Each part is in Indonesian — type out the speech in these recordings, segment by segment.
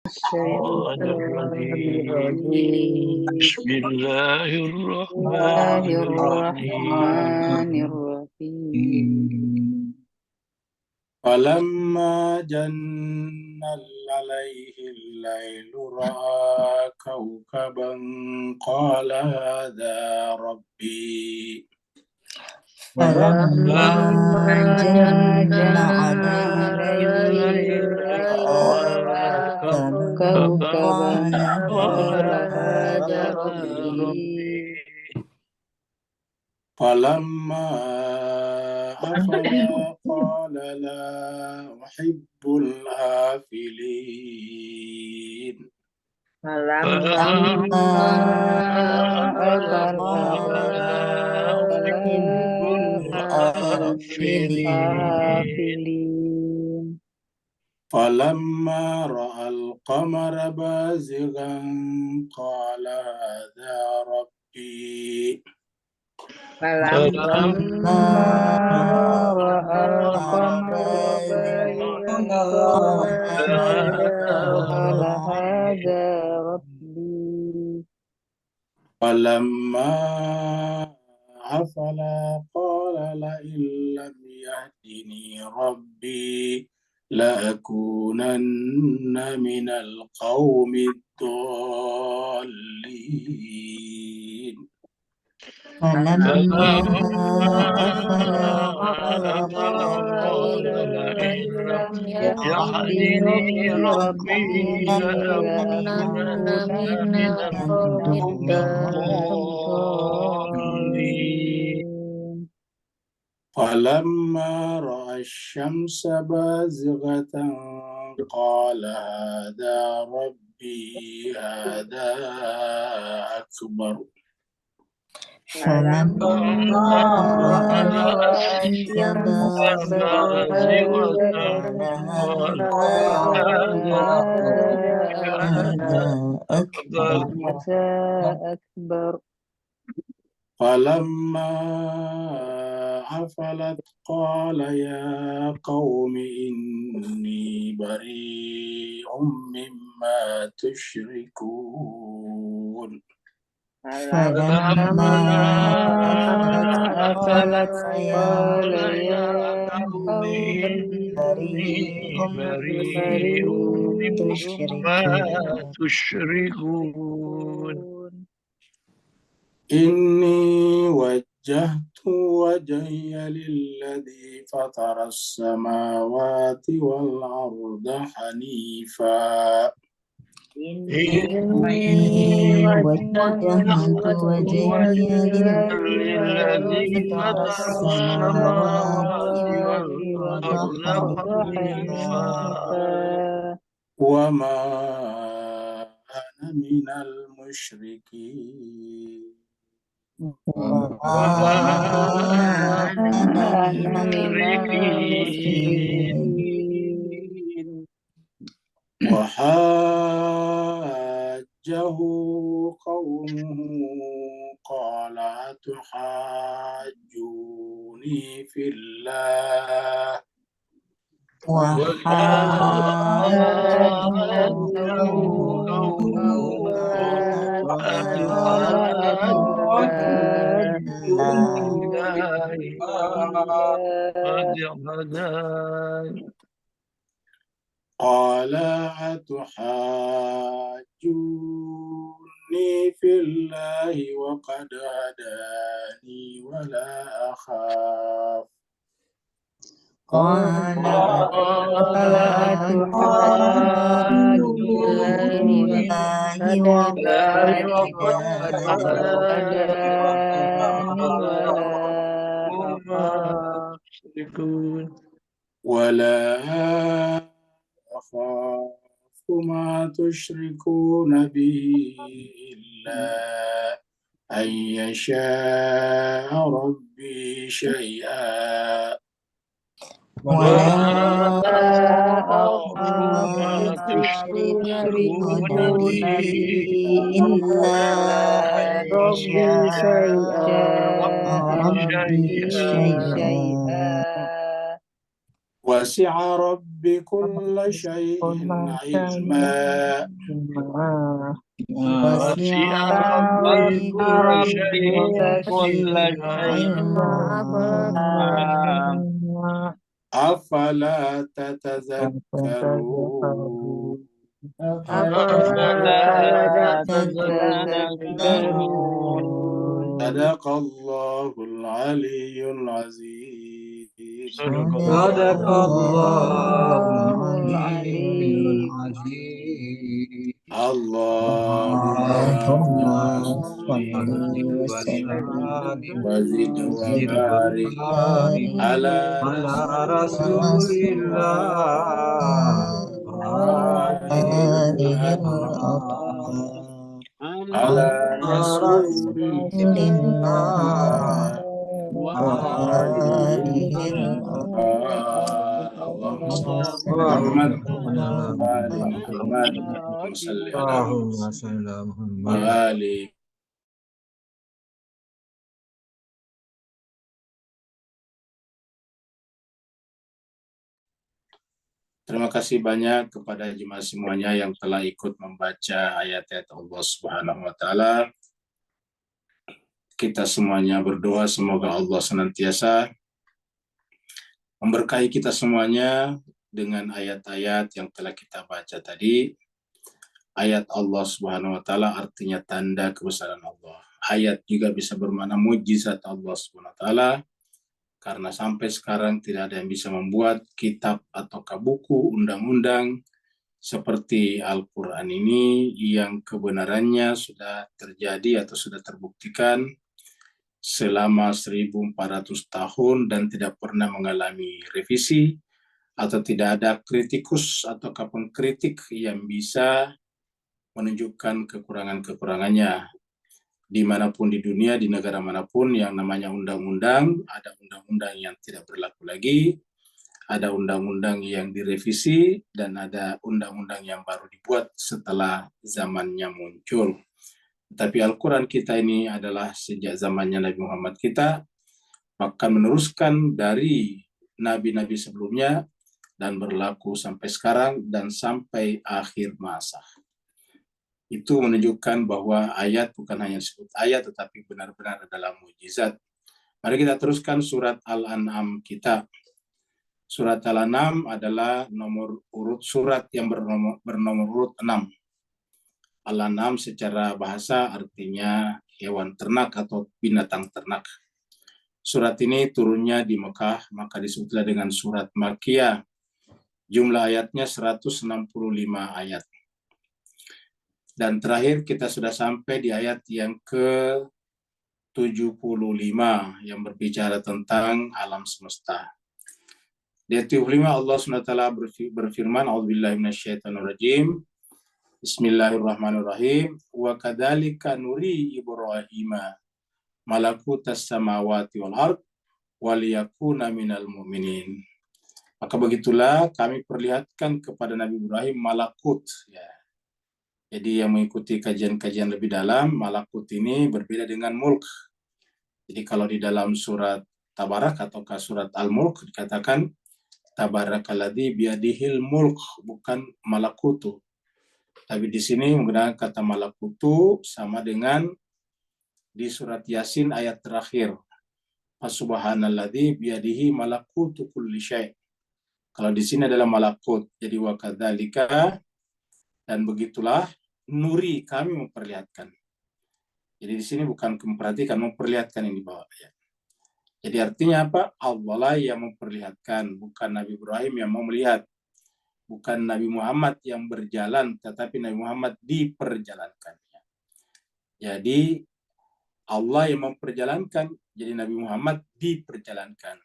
الشيطان الشيطان الرجيم بسم الله بسم الله الرحمن الرحمن الرحيم الرحيم فلما جن عليه الليل رأى كوكبا قال هذا ربي. فلما فلما جن جن عليه الليل الليل رأى رأى كوكبا كوكبا قال قال هذا هذا ربي ربي. فلما أفل قال لا أحب الآفلين. فلما فلما أفل أفل قال لا قال أحب لا أحب الآفلين. الآفلين فلما رأى القمر بازغا قال هذا ربي. فلما فلما رأى رأى القمر القمر بازغا قال قال هذا هذا ربي فلما أفل قال لئن لم يهدني ربي لأكونن من القوم الضالين. فلما فلما أفل قال قال لئن لئن لم لم يهدني يهدني ربي ربي لأكونن من لأكونن القوم من الضالين. الضالين فلما رأى الشمس بازغة قال هذا ربي هذا أكبر. فلما فلما رأى رأى الشمس الشمس بازغة بازغة قال قال هذا هذا أكبر. أكبر فلما أفلت قال يا قوم إني بريء مما تشركون. فلما أفلت أفلت قال قال يا يا قوم قوم إني إني بريء بريء مما مما تشركون. تشركون إني وجهت وجهي للذي فطر السماوات والأرض حنيفا. إني إني وجهت وجهت وجهي وجهي للذي الذي فطر فطر السماوات السماوات والأرض والأرض حنيفا حنيفا وما أنا من المشركين. وما وما أنا من أنا من المشركين. المشركين وحاجه قومه قال أتحاجوني في الله وحاجه وحاجه قومه قال قومه قال أتحاجوني في الله أتحاجوني في الله قال أتحاجوني في الله وقد هداني ولا أخاف. قال قال أتحاجوني في أتحاجوني الله في وقد الله وقد هداني هداني ولا أخاف ولا أخاف ما تشركون به إلا أن يشاء ربي شيئا. ولا أخاف أخاف ما ما تشركون تشركون به به إلا أن إلا ربي يشاء يشاء ربي ربي شيئا. شيئا وسع ربي كل شيء علما وسع ربي كل كل شيء شيء علما أفلا تتذكرون أفلا أفلا تذكرون صدق الله العلي العظيم صدق صدق الله الله العلي العلي العظيم اللهم اللهم صل صل وسلم وسلم وزد وزد وبارك وبارك على على رسول رسول الله الله وآله آله الأطهار الأطهار على على رسول رسول الله الله وآله وآله الأطهار اللهم صل الأطهار على محمد اللهم صل على وآل محمد محمد اللهم صل على اللهم محمد صل على محمد وآل Terima kasih banyak kepada jemaah semuanya yang telah ikut membaca ayat-ayat Allah Subhanahu wa taala. Kita semuanya berdoa semoga Allah senantiasa memberkahi kita semuanya dengan ayat-ayat yang telah kita baca tadi. Ayat Allah Subhanahu wa taala artinya tanda kebesaran Allah. Ayat juga bisa bermakna mujizat Allah Subhanahu wa taala. Karena sampai sekarang tidak ada yang bisa membuat kitab atau buku undang-undang seperti Al-Quran ini yang kebenarannya sudah terjadi atau sudah terbuktikan selama 1400 tahun dan tidak pernah mengalami revisi atau tidak ada kritikus atau pengkritik yang bisa menunjukkan kekurangan-kekurangannya. Dimanapun di dunia, di negara manapun yang namanya undang-undang, ada undang-undang yang tidak berlaku lagi, ada undang-undang yang direvisi, dan ada undang-undang yang baru dibuat setelah zamannya muncul. Tapi Al-Quran kita ini adalah sejak zamannya Nabi Muhammad kita, bahkan meneruskan dari nabi-nabi sebelumnya, dan berlaku sampai sekarang dan sampai akhir masa. Itu menunjukkan bahwa ayat bukan hanya disebut ayat, tetapi benar-benar adalah mujizat. Mari kita teruskan surat Al-An'am kita. Surat Al-An'am adalah nomor urut surat yang bernomor urut 6. Al-An'am secara bahasa artinya hewan ternak atau binatang ternak. Surat ini turunnya di Mekah, maka disebutlah dengan surat Makkiyah. Jumlah ayatnya 165 ayat. Dan terakhir kita sudah sampai di ayat yang ke-75 yang berbicara tentang alam semesta. Di ayat 75 Allah SWT berfirman, A'udzubillahi minasyaitonirrajim. Bismillahirrahmanirrahim. Wa kadzalika nuri Ibrahima malakutas samawati wal ard waliyakuna minal mu'minin. Maka begitulah kami perlihatkan kepada Nabi Ibrahim malakut, ya. Jadi yang mengikuti kajian-kajian lebih dalam, malakut ini berbeda dengan mulk. Jadi kalau di dalam surat Tabarak atau surat Al-Mulk dikatakan Tabarakalladzi biyadihil mulk, bukan malakutu. Tapi di sini menggunakan kata malakutu sama dengan di surat Yasin ayat terakhir. Subhanalladzi biyadihi malakutu kulli syai'. Kalau di sini adalah malakut. Jadi wa kadzalika, dan begitulah nuri, kami memperlihatkan. Jadi di sini bukan memperhatikan, memperlihatkan yang di bawah. Ya. Jadi artinya apa? Allah lah yang memperlihatkan, bukan Nabi Ibrahim yang mau melihat. Bukan Nabi Muhammad yang berjalan, tetapi Nabi Muhammad diperjalankan. Jadi Allah yang memperjalankan, jadi Nabi Muhammad diperjalankan.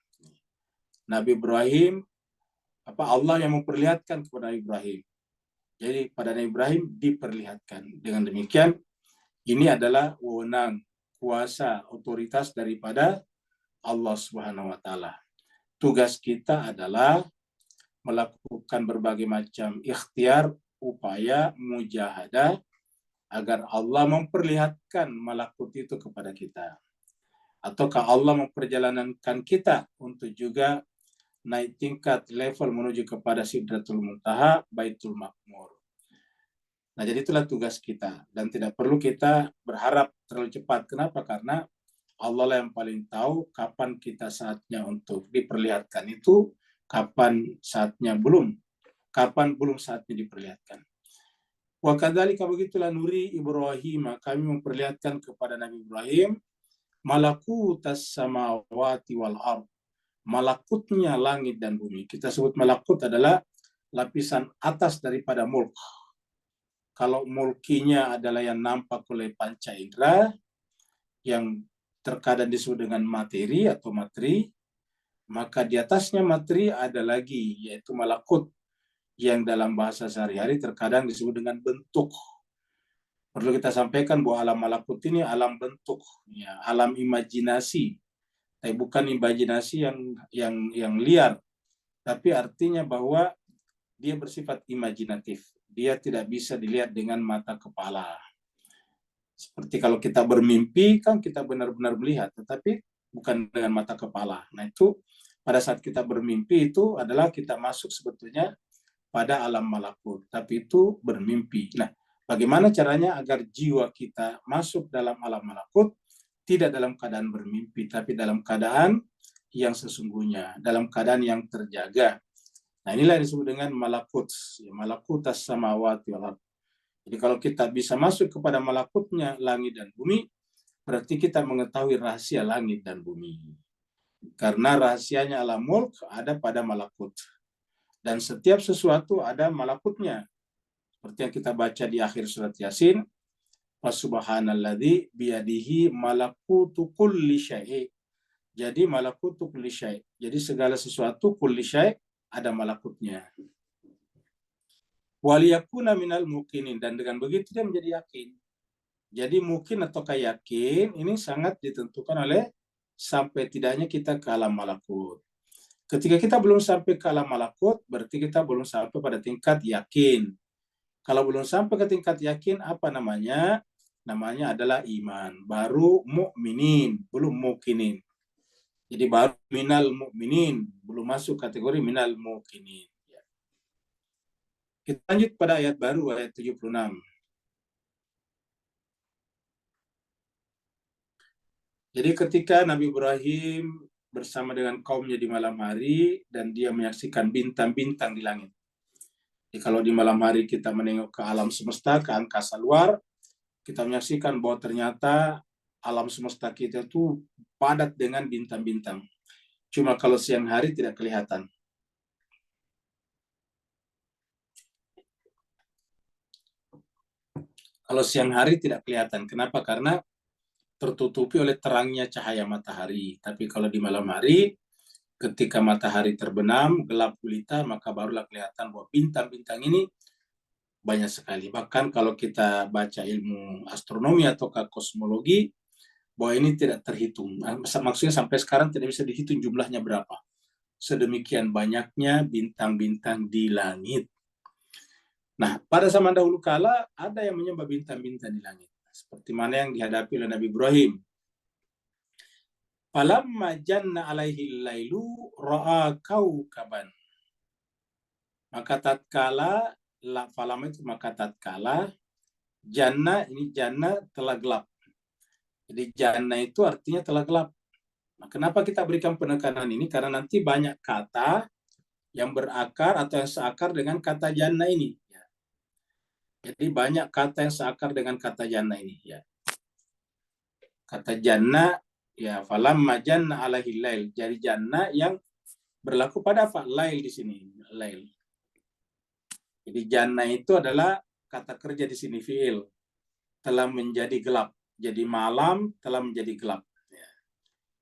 Nabi Ibrahim, Allah yang memperlihatkan kepada Nabi Ibrahim. Jadi pada Nabi Ibrahim diperlihatkan. Dengan demikian, ini adalah wewenang, kuasa, otoritas daripada Allah Subhanahu wa taala. Tugas kita adalah melakukan berbagai macam ikhtiar, upaya, mujahadah agar Allah memperlihatkan malakut itu kepada kita. Ataukah Allah memperjalankan kita untuk juga naik tingkat level menuju kepada Sidratul Muntaha, Baitul Ma'mur. Nah, jadi itulah tugas kita. Dan tidak perlu kita berharap terlalu cepat. Kenapa? Karena Allah lah yang paling tahu kapan kita saatnya untuk diperlihatkan itu, kapan saatnya belum. Kapan belum saatnya diperlihatkan. Wa kadzalika begitulah nuri Ibrahim, kami memperlihatkan kepada Nabi Ibrahim malakutas samawati wal ard, malakutnya langit dan bumi. Kita sebut malakut adalah lapisan atas daripada mulk. Kalau mulkinya adalah yang nampak oleh panca indera, yang terkadang disebut dengan materi atau materi, maka di atasnya materi ada lagi, yaitu malakut, yang dalam bahasa sehari-hari terkadang disebut dengan bentuk. Perlu kita sampaikan bahwa alam malakut ini alam bentuk, ya, alam imajinasi, tapi bukan imajinasi yang liar, tapi artinya bahwa dia bersifat imajinatif. Dia tidak bisa dilihat dengan mata kepala. Seperti kalau kita bermimpi, kan kita benar-benar melihat, tetapi bukan dengan mata kepala. Nah, itu pada saat kita bermimpi itu adalah kita masuk sebetulnya pada alam malakut, tapi itu bermimpi. Nah, bagaimana caranya agar jiwa kita masuk dalam alam malakut, tidak dalam keadaan bermimpi, tapi dalam keadaan yang sesungguhnya, dalam keadaan yang terjaga. Nah, inilah yang disebut dengan malakut, malakutas samawati wal ardh. Jadi kalau kita bisa masuk kepada malakutnya langit dan bumi, berarti kita mengetahui rahasia langit dan bumi. Karena rahasianya alam mulk ada pada malakut. Dan setiap sesuatu ada malakutnya. Seperti yang kita baca di akhir surat Yasin, Subhanalladzi biyadihi malakutu kulli syai'. Jadi malakutu kulli syai'. Jadi segala sesuatu kulli syai' ada malakutnya. Waliyakuna minal mukinin, dan dengan begitu dia menjadi yakin. Jadi mungkin atau yakin ini sangat ditentukan oleh sampai tidaknya kita ke alam malakut. Ketika kita belum sampai ke alam malakut, berarti kita belum sampai pada tingkat yakin. Kalau belum sampai ke tingkat yakin, apa namanya? Namanya adalah iman. Baru mukminin, belum mukinin. Jadi baru minal mukminin, belum masuk kategori minal mukinin. Kita lanjut pada ayat baru, ayat 76. Jadi ketika Nabi Ibrahim bersama dengan kaumnya di malam hari, dan dia menyaksikan bintang-bintang di langit. Jadi kalau di malam hari kita menengok ke alam semesta, ke angkasa luar, kita menyaksikan bahwa ternyata alam semesta kita itu padat dengan bintang-bintang. Cuma kalau siang hari tidak kelihatan. Kalau siang hari tidak kelihatan. Kenapa? Karena tertutupi oleh terangnya cahaya matahari. Tapi kalau di malam hari, ketika matahari terbenam, gelap gulita, maka barulah kelihatan bahwa bintang-bintang ini banyak sekali. Bahkan kalau kita baca ilmu astronomi atau kosmologi, bahwa ini tidak terhitung. Maksudnya sampai sekarang tidak bisa dihitung jumlahnya berapa. Sedemikian banyaknya bintang-bintang di langit. Nah, pada zaman dahulu kala ada yang menyembah bintang-bintang di langit. Seperti mana yang dihadapi oleh Nabi Ibrahim. Falamma janna alaihi lailu ra'a kaukaban. Maka tatkala, falamma itu maka tatkala, janna, ini janna telah gelap. Jadi janna itu artinya telah gelap. Nah, kenapa kita berikan penekanan ini? Karena nanti banyak kata yang berakar atau yang seakar dengan kata janna ini. Jadi banyak kata yang seakar dengan kata janna ini. Ya. Kata janna, ya falamma janna alaihi lail. Jadi janna yang berlaku pada apa? Lail di sini. Lail. Jadi janna itu adalah kata kerja di sini, fi'il. Telah menjadi gelap. Jadi malam telah menjadi gelap. Ya.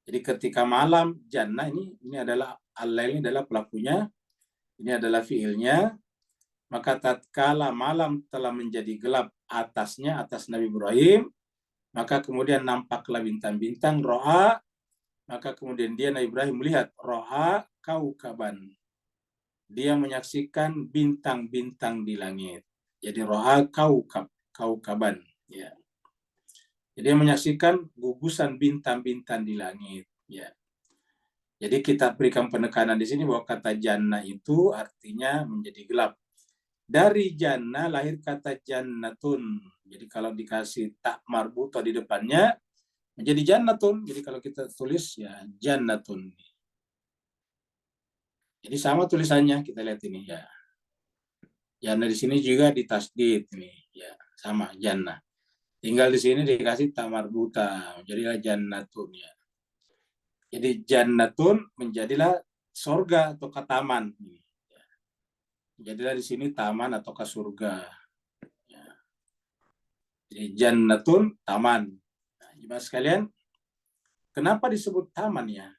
Jadi ketika malam, janna ini adalah al-lail, ini adalah pelakunya. Ini adalah fi'ilnya. Maka tatkala malam telah menjadi gelap atasnya, atas Nabi Ibrahim, maka kemudian nampaklah bintang-bintang, ro'a, maka kemudian dia, Nabi Ibrahim, melihat ro'a kaukaban. Dia menyaksikan bintang-bintang di langit. Jadi ro'a kaukaban. Ya. Jadi dia menyaksikan gugusan bintang-bintang di langit. Ya. Jadi kita berikan penekanan di sini bahwa kata jannah itu artinya menjadi gelap. Dari jannah lahir kata jannatun. Jadi kalau dikasih tak marbuto di depannya menjadi jannatun. Jadi kalau kita tulis ya jannatun. Jadi sama tulisannya, kita lihat ini ya. Jannah di sini juga ditasdid ini ya, sama jannah. Tinggal di sini dikasih tak marbuta, jadilah jannatun ya. Jadi jannatun menjadilah sorga atau taman. Jadilah di sini taman atau surga. Ya. Jadi jannatun taman. Nah, gimana sekalian? Kenapa disebut taman ya?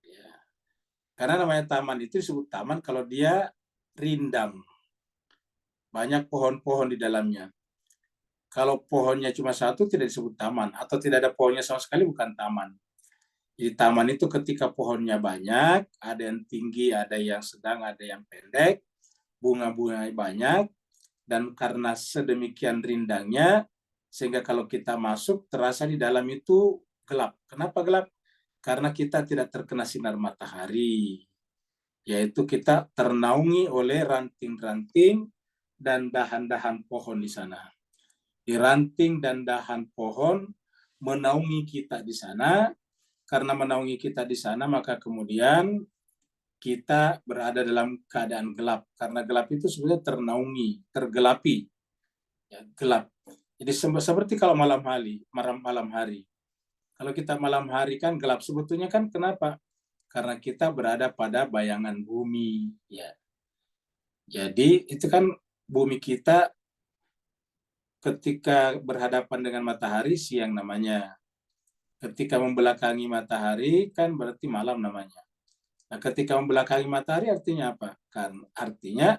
Ya. Karena namanya taman itu disebut taman kalau dia rindang. Banyak pohon-pohon di dalamnya. Kalau pohonnya cuma satu tidak disebut taman, atau tidak ada pohonnya sama sekali bukan taman. Jadi taman itu ketika pohonnya banyak, ada yang tinggi, ada yang sedang, ada yang pendek, bunga-bunga banyak, dan karena sedemikian rindangnya, sehingga kalau kita masuk terasa di dalam itu gelap. Kenapa gelap? Karena kita tidak terkena sinar matahari, yaitu kita ternaungi oleh ranting-ranting dan dahan-dahan pohon di sana. Di ranting dan dahan pohon menaungi kita di sana. Karena menaungi kita di sana, maka kemudian kita berada dalam keadaan gelap. Karena gelap itu sebenarnya ternaungi, tergelapi, ya, gelap. Jadi seperti kalau malam hari. Kalau kita malam hari kan gelap, sebetulnya kan kenapa? Karena kita berada pada bayangan bumi, ya. Jadi itu kan bumi kita ketika berhadapan dengan matahari siang namanya. Ketika membelakangi matahari kan berarti malam namanya. Nah, ketika membelakangi matahari artinya apa? Kan artinya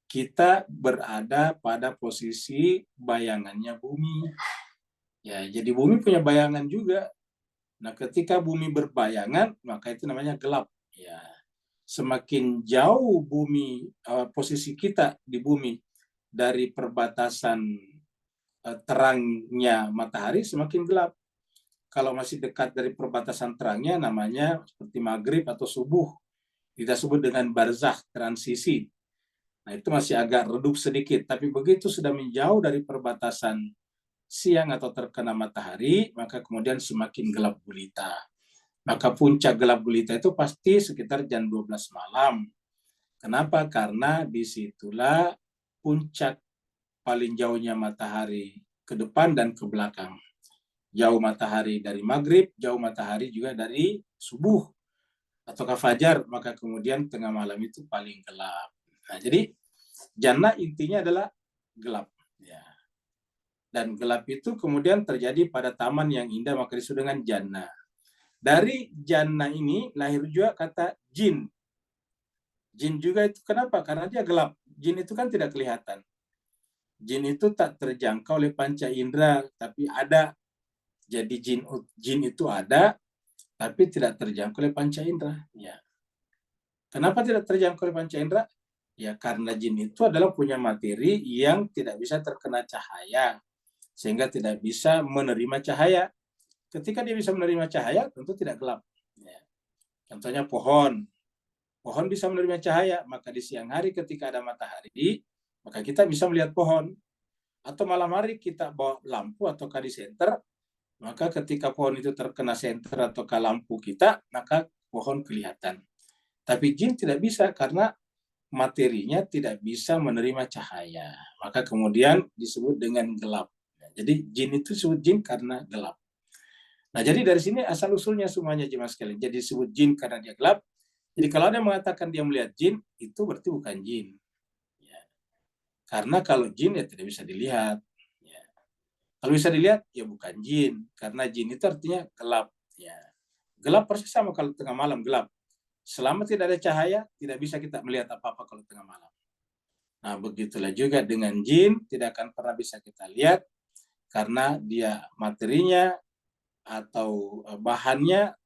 kita berada pada posisi bayangannya bumi. Ya, jadi bumi punya bayangan juga. Nah, ketika bumi berbayangan, maka itu namanya gelap. Ya, semakin jauh bumi posisi kita di bumi dari perbatasan terangnya matahari, semakin gelap. Kalau masih dekat dari perbatasan terangnya, namanya seperti maghrib atau subuh. Kita sebut dengan barzakh, transisi. Nah, itu masih agak redup sedikit. Tapi begitu sudah menjauh dari perbatasan siang atau terkena matahari, maka kemudian semakin gelap gulita. Maka puncak gelap gulita itu pasti sekitar jam 12 malam. Kenapa? Karena disitulah puncak paling jauhnya matahari ke depan dan ke belakang. Jauh matahari dari maghrib, jauh matahari juga dari subuh ataukah fajar, maka kemudian tengah malam itu paling gelap. Nah, jadi jannah intinya adalah gelap. Ya. Dan gelap itu kemudian terjadi pada taman yang indah, maka disebut dengan jannah. Dari jannah ini lahir juga kata jin. Jin juga itu kenapa? Karena dia gelap. Jin itu kan tidak kelihatan. Jin itu tak terjangkau oleh panca indera, tapi ada. Jadi jin itu ada, tapi tidak terjangkau oleh panca indera. Ya. Kenapa tidak terjangkau oleh panca indera? Ya karena jin itu adalah punya materi yang tidak bisa terkena cahaya, sehingga tidak bisa menerima cahaya. Ketika dia bisa menerima cahaya, tentu tidak gelap. Ya. Contohnya pohon. Pohon bisa menerima cahaya, maka di siang hari ketika ada matahari, maka kita bisa melihat pohon. Atau malam hari kita bawa lampu atau di senter, maka ketika pohon itu terkena senter atau lampu kita, maka pohon kelihatan. Tapi jin tidak bisa karena materinya tidak bisa menerima cahaya. Maka kemudian disebut dengan gelap. Jadi jin itu disebut jin karena gelap. Nah, jadi dari sini asal usulnya semuanya jemaah sekalian. Jadi disebut jin karena dia gelap. Jadi kalau ada yang mengatakan dia melihat jin, itu berarti bukan jin. Ya. Karena kalau jin ya tidak bisa dilihat. Kalau bisa dilihat, ya bukan jin. Karena jin itu artinya gelap. Ya. Gelap persis sama kalau tengah malam gelap. Selama tidak ada cahaya, tidak bisa kita melihat apa-apa kalau tengah malam. Nah, begitulah juga dengan jin, tidak akan pernah bisa kita lihat, karena dia materinya atau bahannya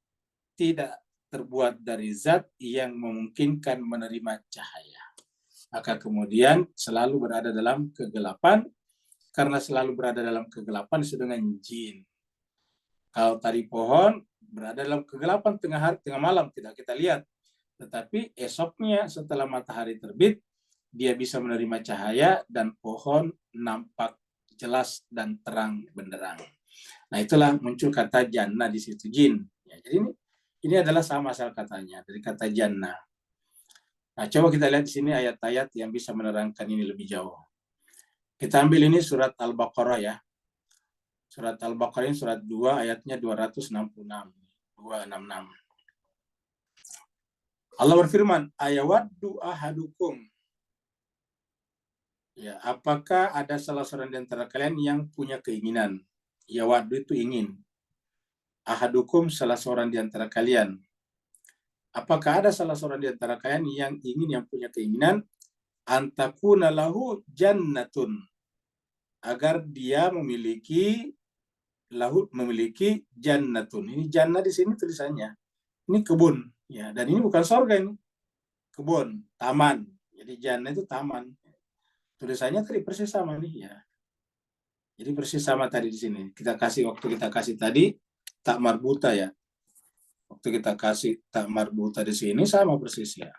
tidak terbuat dari zat yang memungkinkan menerima cahaya. Maka kemudian selalu berada dalam kegelapan. Karena selalu berada dalam kegelapan disebut dengan jin. Kalau tadi pohon berada dalam kegelapan tengah hari, tengah malam, tidak kita lihat. Tetapi esoknya setelah matahari terbit, dia bisa menerima cahaya dan pohon nampak jelas dan terang benderang. Nah, itulah muncul kata jannah di situ, jin. Ya, jadi ini adalah sama asal katanya dari kata jannah. Nah, coba kita lihat di sini ayat-ayat yang bisa menerangkan ini lebih jauh. Kita ambil ini surat Al-Baqarah ya. Surat Al-Baqarah ini surat 2 ayatnya 266. 266. Allah berfirman, ayawaddu ahadukum. Ya, apakah ada salah seorang di antara kalian yang punya keinginan? Yawaddu itu ingin. Ahadukum salah seorang di antara kalian. Apakah ada salah seorang di antara kalian yang punya keinginan antakuna lahu jannatun, agar dia memiliki jannatun. Ini jannah di sini tulisannya. Ini kebun ya, dan ini bukan surga, ini kebun, taman. Jadi jannah itu taman. Tulisannya tadi persis sama nih ya. Jadi persis sama tadi di sini. Kita kasih tadi tak marbuta ya. Waktu kita kasih tak marbuta di sini sama persis ya.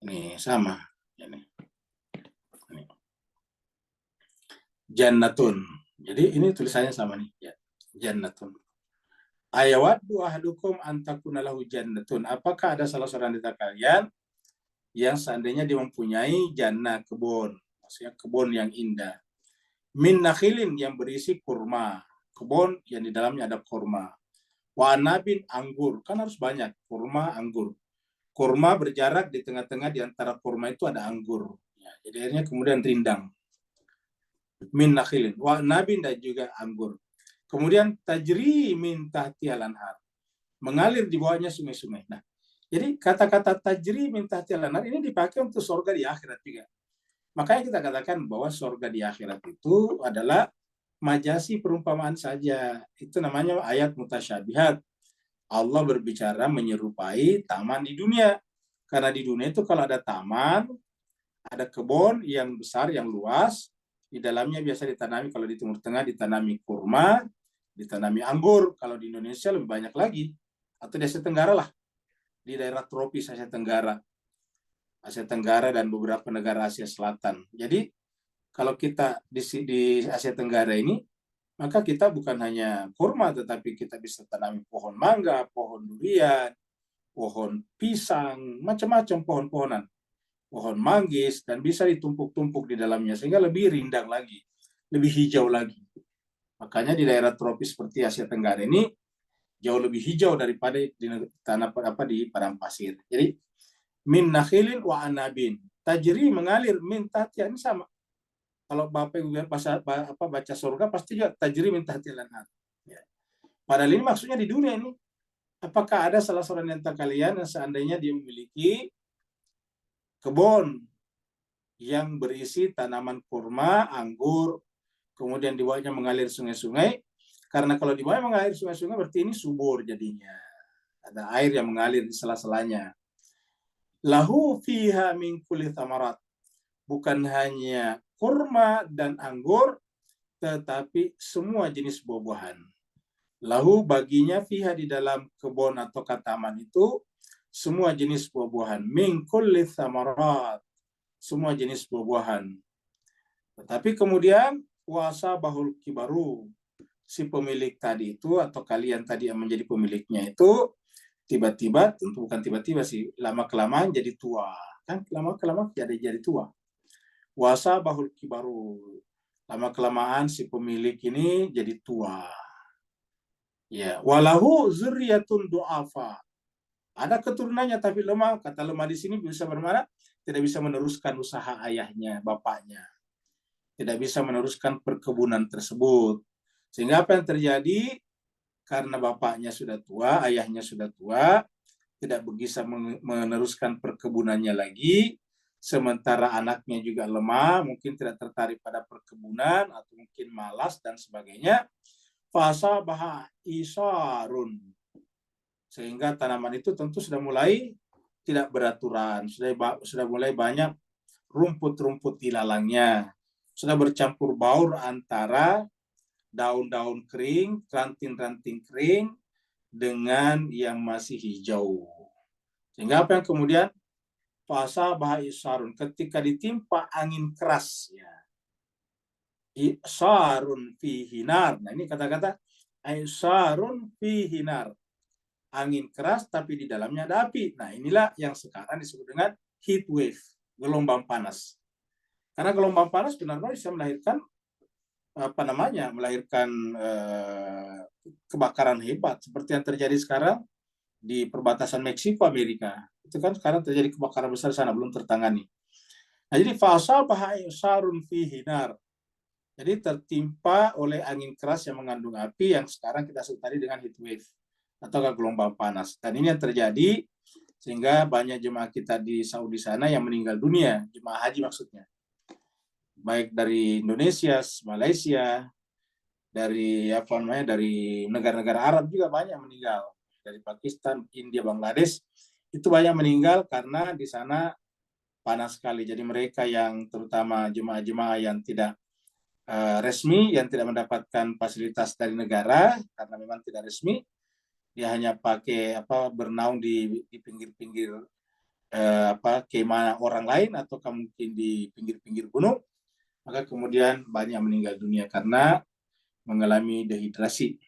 Ini sama. Ini. Jannatun. Jadi ini tulisannya sama nih ya. Jannatun. Ayawaddu ahadukum antakuna lahu jannatun. Apakah ada salah seorang di antara kalian yang seandainya dia mempunyai jannah, kebun, maksudnya kebun yang indah. Min nakhilin, yang berisi kurma, kebun yang di dalamnya ada kurma. Wa anabin, anggur, kan harus banyak kurma, anggur. Kurma berjarak di tengah-tengah, di antara kurma itu ada anggur. Ya, jadi akhirnya kemudian rindang. Min nakhilin, wa anabin, dan juga anggur. Kemudian tajri min tahtihal anhar, mengalir di bawahnya sungai-sungai. Nah, jadi kata-kata tajri min tahtihal anhar ini dipakai untuk surga di akhirat juga. Makanya kita katakan bahwa surga di akhirat itu adalah majasi, perumpamaan saja. Itu namanya ayat mutasyabihat. Allah berbicara menyerupai taman di dunia. Karena di dunia itu kalau ada taman, ada kebun yang besar, yang luas, di dalamnya biasa ditanami, kalau di Timur Tengah ditanami kurma, ditanami anggur. Kalau di Indonesia lebih banyak lagi. Atau di Asia Tenggara lah. Di daerah tropis Asia Tenggara dan beberapa negara Asia Selatan. Jadi kalau kita di Asia Tenggara ini, maka kita bukan hanya kurma, tetapi kita bisa tanami pohon mangga, pohon durian, pohon pisang, macam-macam pohon-pohonan, pohon manggis, dan bisa ditumpuk-tumpuk di dalamnya sehingga lebih rindang lagi, lebih hijau lagi. Makanya di daerah tropis seperti Asia Tenggara ini jauh lebih hijau daripada di tanah di padang pasir. Jadi min nakhilin wa anabin, tajri, mengalir, min tahtiha, ini sama. Kalau Bapak Ibu baca surga pasti juga tajri min tahtiha lanhar. Ya. Padahal ini maksudnya di dunia ini. Apakah ada salah seorang di antara kalian yang seandainya dia memiliki kebun yang berisi tanaman kurma, anggur, kemudian di bawahnya mengalir sungai-sungai? Karena kalau di bawahnya mengalir sungai-sungai berarti ini subur jadinya. Ada air yang mengalir di sela-selanya. Lahu fiha min kulli thamarat. Bukan hanya kurma dan anggur, tetapi semua jenis buah-buahan. Lahu, baginya, fiha, di dalam kebun atau taman itu, semua jenis buah-buahan. Min kulli thamarat. Semua jenis buah-buahan. Tetapi kemudian, wasa bahul kibaru. Si pemilik tadi itu, atau kalian tadi yang menjadi pemiliknya itu, tiba-tiba, tentu bukan tiba-tiba sih, lama-kelamaan jadi tua. Kan lama-kelamaan jadi tua. Wasa bahul kibaru. Lama-kelamaan si pemilik ini jadi tua. Ya, walahu zurriyatun du'afa. Ada keturunannya tapi lemah. Kata lemah di sini bisa bermakna tidak bisa meneruskan usaha ayahnya, bapaknya. Tidak bisa meneruskan perkebunan tersebut. Sehingga apa yang terjadi? Karena bapaknya sudah tua, ayahnya sudah tua, tidak bisa meneruskan perkebunannya lagi, sementara anaknya juga lemah, mungkin tidak tertarik pada perkebunan, atau mungkin malas dan sebagainya. Fasa baha isarun, sehingga tanaman itu tentu sudah mulai tidak beraturan, sudah mulai banyak rumput-rumput di lalangnya, sudah bercampur baur antara daun-daun kering, ranting-ranting kering dengan yang masih hijau. Sehingga apa yang kemudian fasa bahai sarun, ketika ditimpa angin keras, ya. Sarun fi hinar. Nah, ini kata-kata sarun fi hinar. Angin keras tapi di dalamnya ada api. Nah, inilah yang sekarang disebut dengan heat wave, gelombang panas. Karena gelombang panas benar-benar bisa melahirkan melahirkan kebakaran hebat seperti yang terjadi sekarang di perbatasan Meksiko Amerika. Itu kan sekarang terjadi kebakaran besar di sana belum tertangani. Nah, jadi fasa bahai sarun fi hinar. Jadi tertimpa oleh angin keras yang mengandung api yang sekarang kita sebut tadi dengan heat wave atau gelombang panas. Dan ini yang terjadi sehingga banyak jemaah kita di Saudi sana yang meninggal dunia, jemaah haji maksudnya. Baik dari Indonesia, Malaysia, dari dari negara-negara Arab juga banyak meninggal. Dari Pakistan, India, Bangladesh itu banyak meninggal karena di sana panas sekali. Jadi mereka yang terutama jemaah-jemaah yang tidak resmi, yang tidak mendapatkan fasilitas dari negara karena memang tidak resmi, dia hanya pakai bernaung di pinggir-pinggir kemah orang lain atau mungkin di pinggir-pinggir gunung, maka kemudian banyak meninggal dunia karena mengalami dehidrasi.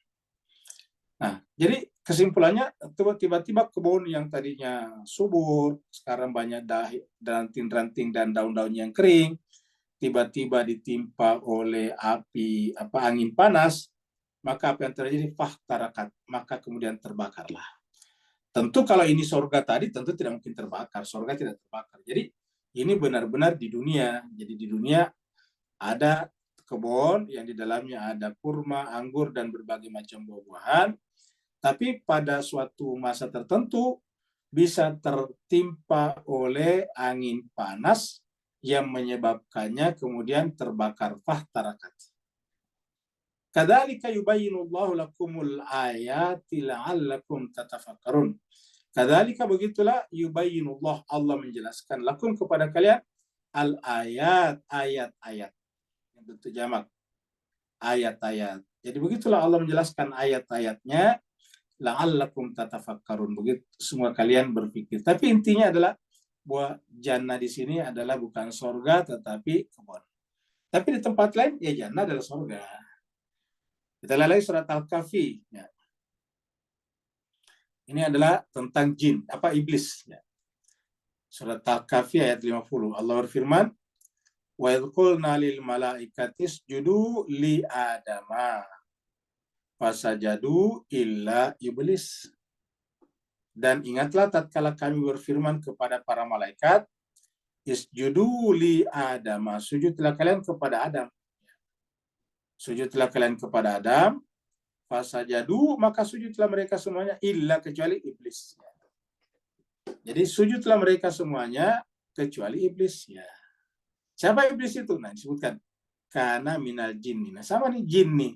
Nah, jadi kesimpulannya tiba-tiba kebun yang tadinya subur sekarang banyak ranting-ranting dan daun-daun yang kering, tiba-tiba ditimpa oleh api angin panas, maka apa yang terjadi? Fahtarakat, maka kemudian terbakarlah. Tentu kalau ini surga tadi tentu tidak mungkin terbakar, surga tidak terbakar. Jadi ini benar-benar di dunia. Jadi di dunia ada kebun yang di dalamnya ada kurma, anggur dan berbagai macam buah-buahan, tapi pada suatu masa tertentu bisa tertimpa oleh angin panas yang menyebabkannya kemudian terbakar. Fahtarakat. Kadzalika yubayyinullahu lakumul ayati la'allakum tatafakkarun. Kadzalika begitulah yubayyinullah, Allah menjelaskan lakum kepada kalian al ayat, ayat-ayat. Yang bentuk jamak. Ayat-ayat. Jadi begitulah Allah menjelaskan ayat-ayatnya la'allakum tatafakkarun. Begitu semua kalian berpikir. Tapi intinya adalah bahwa jannah di sini adalah bukan surga tetapi kebun. Tapi di tempat lain ya jannah adalah surga. Kita lihat lagi surat Al-Kahfi. Ya. Ini adalah tentang jin, iblis. Ya. Surat Al-Kahfi ayat 50. Allah berfirman, wa idh qulna lil malaikati isjudu li adama fasajadu illa iblis. Dan ingatlah tatkala kami berfirman kepada para malaikat, isjudu li Adam, sujudlah kalian kepada Adam. Sujudlah kalian kepada Adam, fasajadu, maka sujudlah mereka semuanya, illa kecuali iblis. Jadi sujudlah mereka semuanya, kecuali iblis. Ya. Siapa iblis itu? Nah, disebutkan. Kana minal jinni. Nah, sama nih jin nih.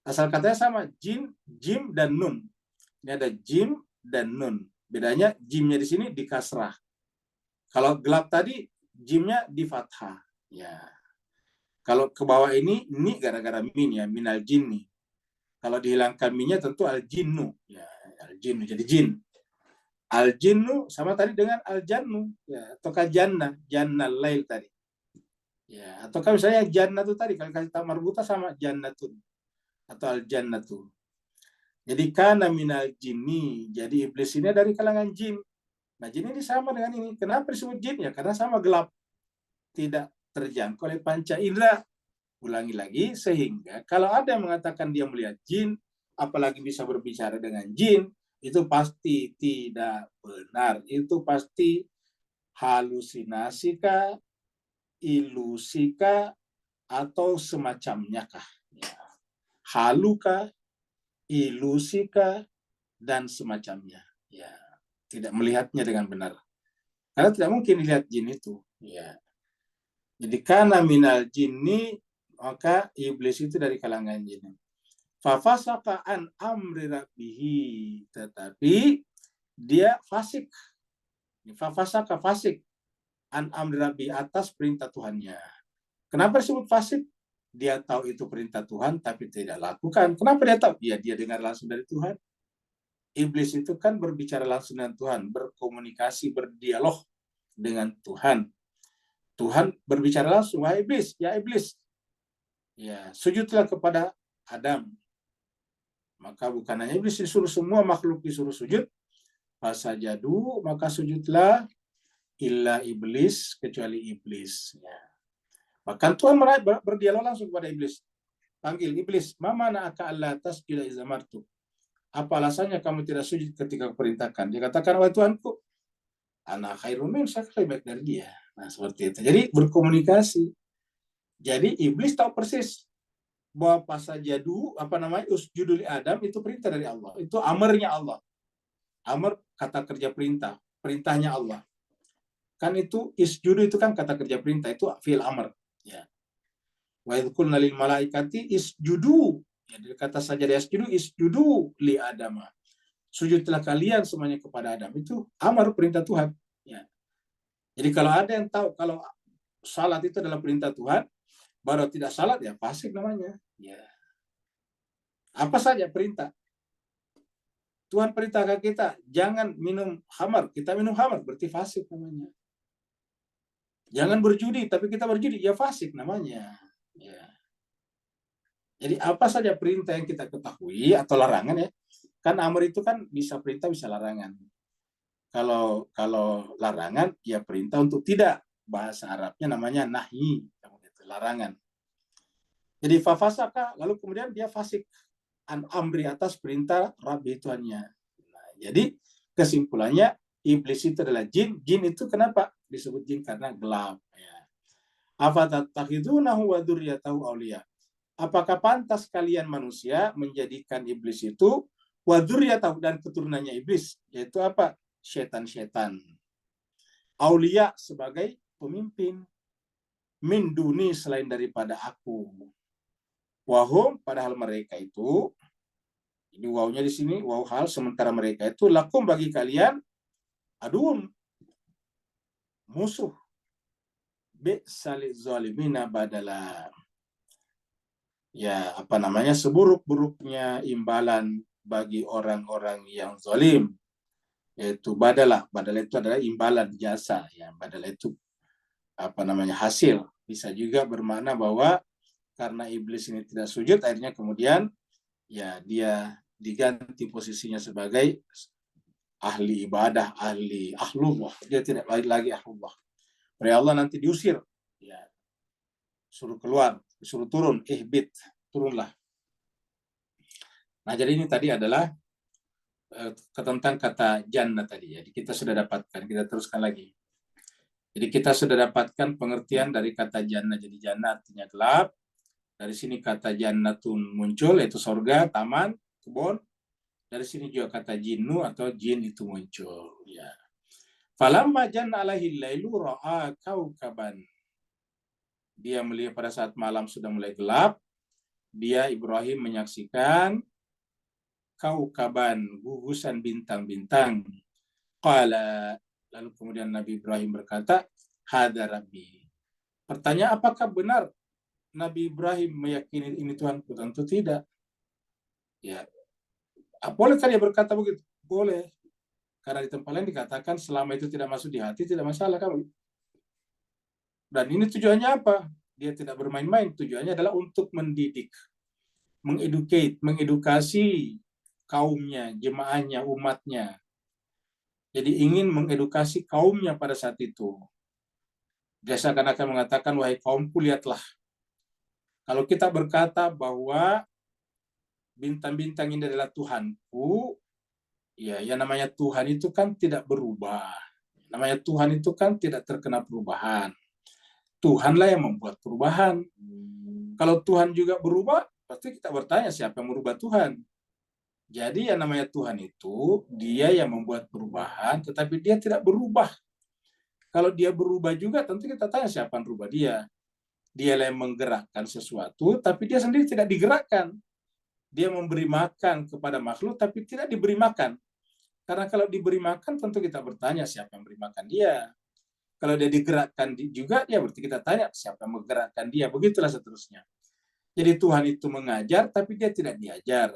Asal katanya sama, jin, jim, dan nun. Ini ada jim dan nun. Bedanya jimnya di sini di kasrah. Kalau gelap tadi jimnya di fathah. Ya. Kalau ke bawah ini gara-gara min ya, minal jinni. Kalau dihilangkan minnya tentu al jinnu. Ya, al jinnu jadi jin. Al jinnu sama tadi dengan al jannu. Ya, ataukah jannah, jannah lail tadi. Ya, ataukah misalnya jannah itu tadi kalau kasih tamar buta sama jannatun atau al jannatu. Jadi kana minal jinni. Jadi iblis ini dari kalangan jin. Nah, jin ini sama dengan ini. Kenapa disebut jin? Ya, karena sama gelap. Tidak terjangkau oleh panca indera. Ulangi lagi, sehingga kalau ada yang mengatakan dia melihat jin, apalagi bisa berbicara dengan jin, itu pasti tidak benar. Itu pasti halusinasi kah, ilusi kah, atau semacamnya kah. Ya. Halu kah, ilusi kah, dan semacamnya. Ya. Tidak melihatnya dengan benar. Karena tidak mungkin lihat jin itu. Ya. Jadi kana minal jinni, maka iblis itu dari kalangan jin. Fafasaka an amri rabbihi, tetapi dia fasik. Fafasaka fasik an amri rabbi, atas perintah Tuhannya. Kenapa disebut fasik? Dia tahu itu perintah Tuhan, tapi tidak lakukan. Kenapa dia tahu? Ya, dia dengar langsung dari Tuhan. Iblis itu kan berbicara langsung dengan Tuhan, berkomunikasi, berdialog dengan Tuhan. Tuhan berbicara langsung, wahai iblis, ya iblis, ya sujudlah kepada Adam. Maka bukan hanya iblis disuruh, semua makhluk disuruh sujud. Fasajadu, maka sujudlah illa iblis, kecuali iblis. Ya. Bahkan Tuhan berdialog langsung kepada iblis. Panggil iblis, mama na'aka alla tasjuda iza martu. Apa alasannya kamu tidak sujud ketika kuperintahkan? Dia katakan, wahai Tuhanku, ana khairun min, saya lebih baik dari dia. Nah, seperti itu. Jadi berkomunikasi. Jadi iblis tahu persis bahwa pasajadu, usjudu li Adam itu perintah dari Allah. Itu amarnya Allah. Amar kata kerja perintah, perintahnya Allah. Kan itu isjudu itu kan kata kerja perintah, itu fi'il amr. Ya. Wa idh qulna lil malaikati isjudu. Ya, kata saja isjudu, isjudu li Adam. Sujudlah kalian semuanya kepada Adam. Itu amar, perintah Tuhan. Ya. Jadi kalau ada yang tahu kalau salat itu adalah perintah Tuhan, baru tidak salat, ya fasik namanya. Ya. Apa saja perintah. Tuhan perintahkan kita jangan minum khamar, kita minum khamar, berarti fasik namanya. Jangan berjudi, tapi kita berjudi, ya fasik namanya. Ya. Jadi apa saja perintah yang kita ketahui atau larangan, ya, kan amar itu kan bisa perintah bisa larangan. Kalau larangan ya perintah untuk tidak, bahasa Arabnya namanya nahi, larangan. Jadi fafasaka, lalu kemudian dia fasik an amri, atas perintah Rabbi Tuhannya. Nah, jadi kesimpulannya iblis itu adalah jin. Jin itu kenapa disebut jin? Karena gelap. Ya. Afatattakhidunahu wa dzurriyyatahu auliya. Apakah pantas kalian manusia menjadikan iblis itu wa dzurriyyatahu, dan keturunannya iblis, yaitu apa? Setan-setan. Auliya sebagai pemimpin. Min duni, selain daripada aku. Wahum, padahal mereka itu, ini wawnya di sini, waw hal, sementara mereka itu lakum, bagi kalian, adun, musuh. Bi'sali zalimina badala. Ya, seburuk-buruknya imbalan bagi orang-orang yang zalim, yaitu badalah. Badalah itu adalah imbalan jasa, ya. Badalah itu hasil. Bisa juga bermakna bahwa karena iblis ini tidak sujud, akhirnya kemudian ya dia diganti posisinya sebagai ahli ibadah, ahlullah. Dia tidak lagi ahlullah. Oleh Allah nanti diusir, ya, suruh keluar, suruh turun, ihbit, turunlah. Nah, jadi ini tadi adalah tentang kata jannah tadi. Jadi kita sudah dapatkan, kita teruskan lagi. Jadi kita sudah dapatkan pengertian dari kata jannah. Jadi jannah artinya gelap. Dari sini kata jannatun muncul, yaitu surga, taman, kebun. Dari sini juga kata jinnu atau jin itu muncul. Ya. Falamma janna alaihi lailu ra'a kaukaban. Dia melihat pada saat malam sudah mulai gelap, dia Ibrahim menyaksikan kaukaban, gugusan bintang-bintang. Qala, lalu kemudian Nabi Ibrahim berkata, hadza rabbi. Pertanyaan, apakah benar Nabi Ibrahim meyakini ini Tuhanku? Tentu tidak. Ya. Bolehkah dia berkata begitu? Boleh. Karena di tempat lain dikatakan selama itu tidak masuk di hati, tidak masalah kamu. Dan ini tujuannya apa? Dia tidak bermain-main. Tujuannya adalah untuk mendidik, mengedukasi kaumnya, jemaahnya, umatnya. Jadi ingin mengedukasi kaumnya pada saat itu. Dia seakan-akan mengatakan, wahai kaumku, lihatlah. Kalau kita berkata bahwa bintang-bintang ini adalah Tuhanku, ya, yang namanya Tuhan itu kan tidak berubah. Namanya Tuhan itu kan tidak terkena perubahan. Tuhanlah yang membuat perubahan. Kalau Tuhan juga berubah, pasti kita bertanya siapa yang merubah Tuhan. Jadi yang namanya Tuhan itu, dia yang membuat perubahan, tetapi dia tidak berubah. Kalau dia berubah juga, tentu kita tanya siapa yang berubah dia. Dia yang menggerakkan sesuatu, tapi dia sendiri tidak digerakkan. Dia memberi makan kepada makhluk, tapi tidak diberi makan. Karena kalau diberi makan, tentu kita bertanya siapa yang beri makan dia. Kalau dia digerakkan juga, ya berarti kita tanya siapa yang menggerakkan dia. Begitulah seterusnya. Jadi Tuhan itu mengajar, tapi dia tidak diajar.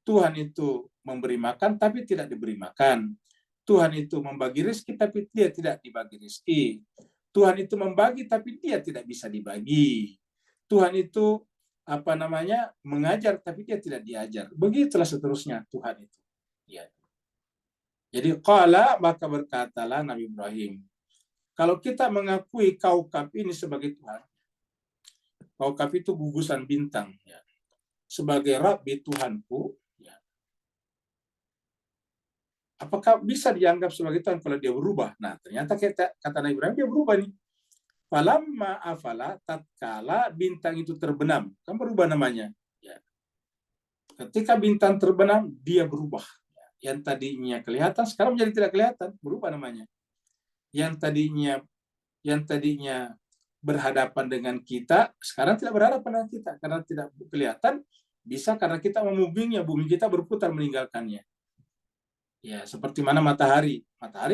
Tuhan itu memberi makan, tapi tidak diberi makan. Tuhan itu membagi rezeki, tapi dia tidak dibagi rezeki. Tuhan itu membagi, tapi dia tidak bisa dibagi. Tuhan itu mengajar, tapi dia tidak diajar. Begitulah seterusnya Tuhan itu. Ya. Jadi qala, maka berkatalah Nabi Ibrahim. Kalau kita mengakui kaukab ini sebagai Tuhan, kaukab itu gugusan bintang, ya, sebagai Rabbi Tuhanku, ya, apakah bisa dianggap sebagai Tuhan kalau dia berubah? Nah, ternyata kata Nabi Ibrahim dia berubah nih. Falamma afala, tatkala bintang itu terbenam, kan berubah namanya. Ya. Ketika bintang terbenam, dia berubah. Yang tadinya kelihatan, sekarang menjadi tidak kelihatan, berubah namanya. Yang tadinya berhadapan dengan kita, sekarang tidak berhadapan dengan kita karena tidak kelihatan. Bisa karena kita memubingnya, bumi kita berputar meninggalkannya. Ya, seperti mana matahari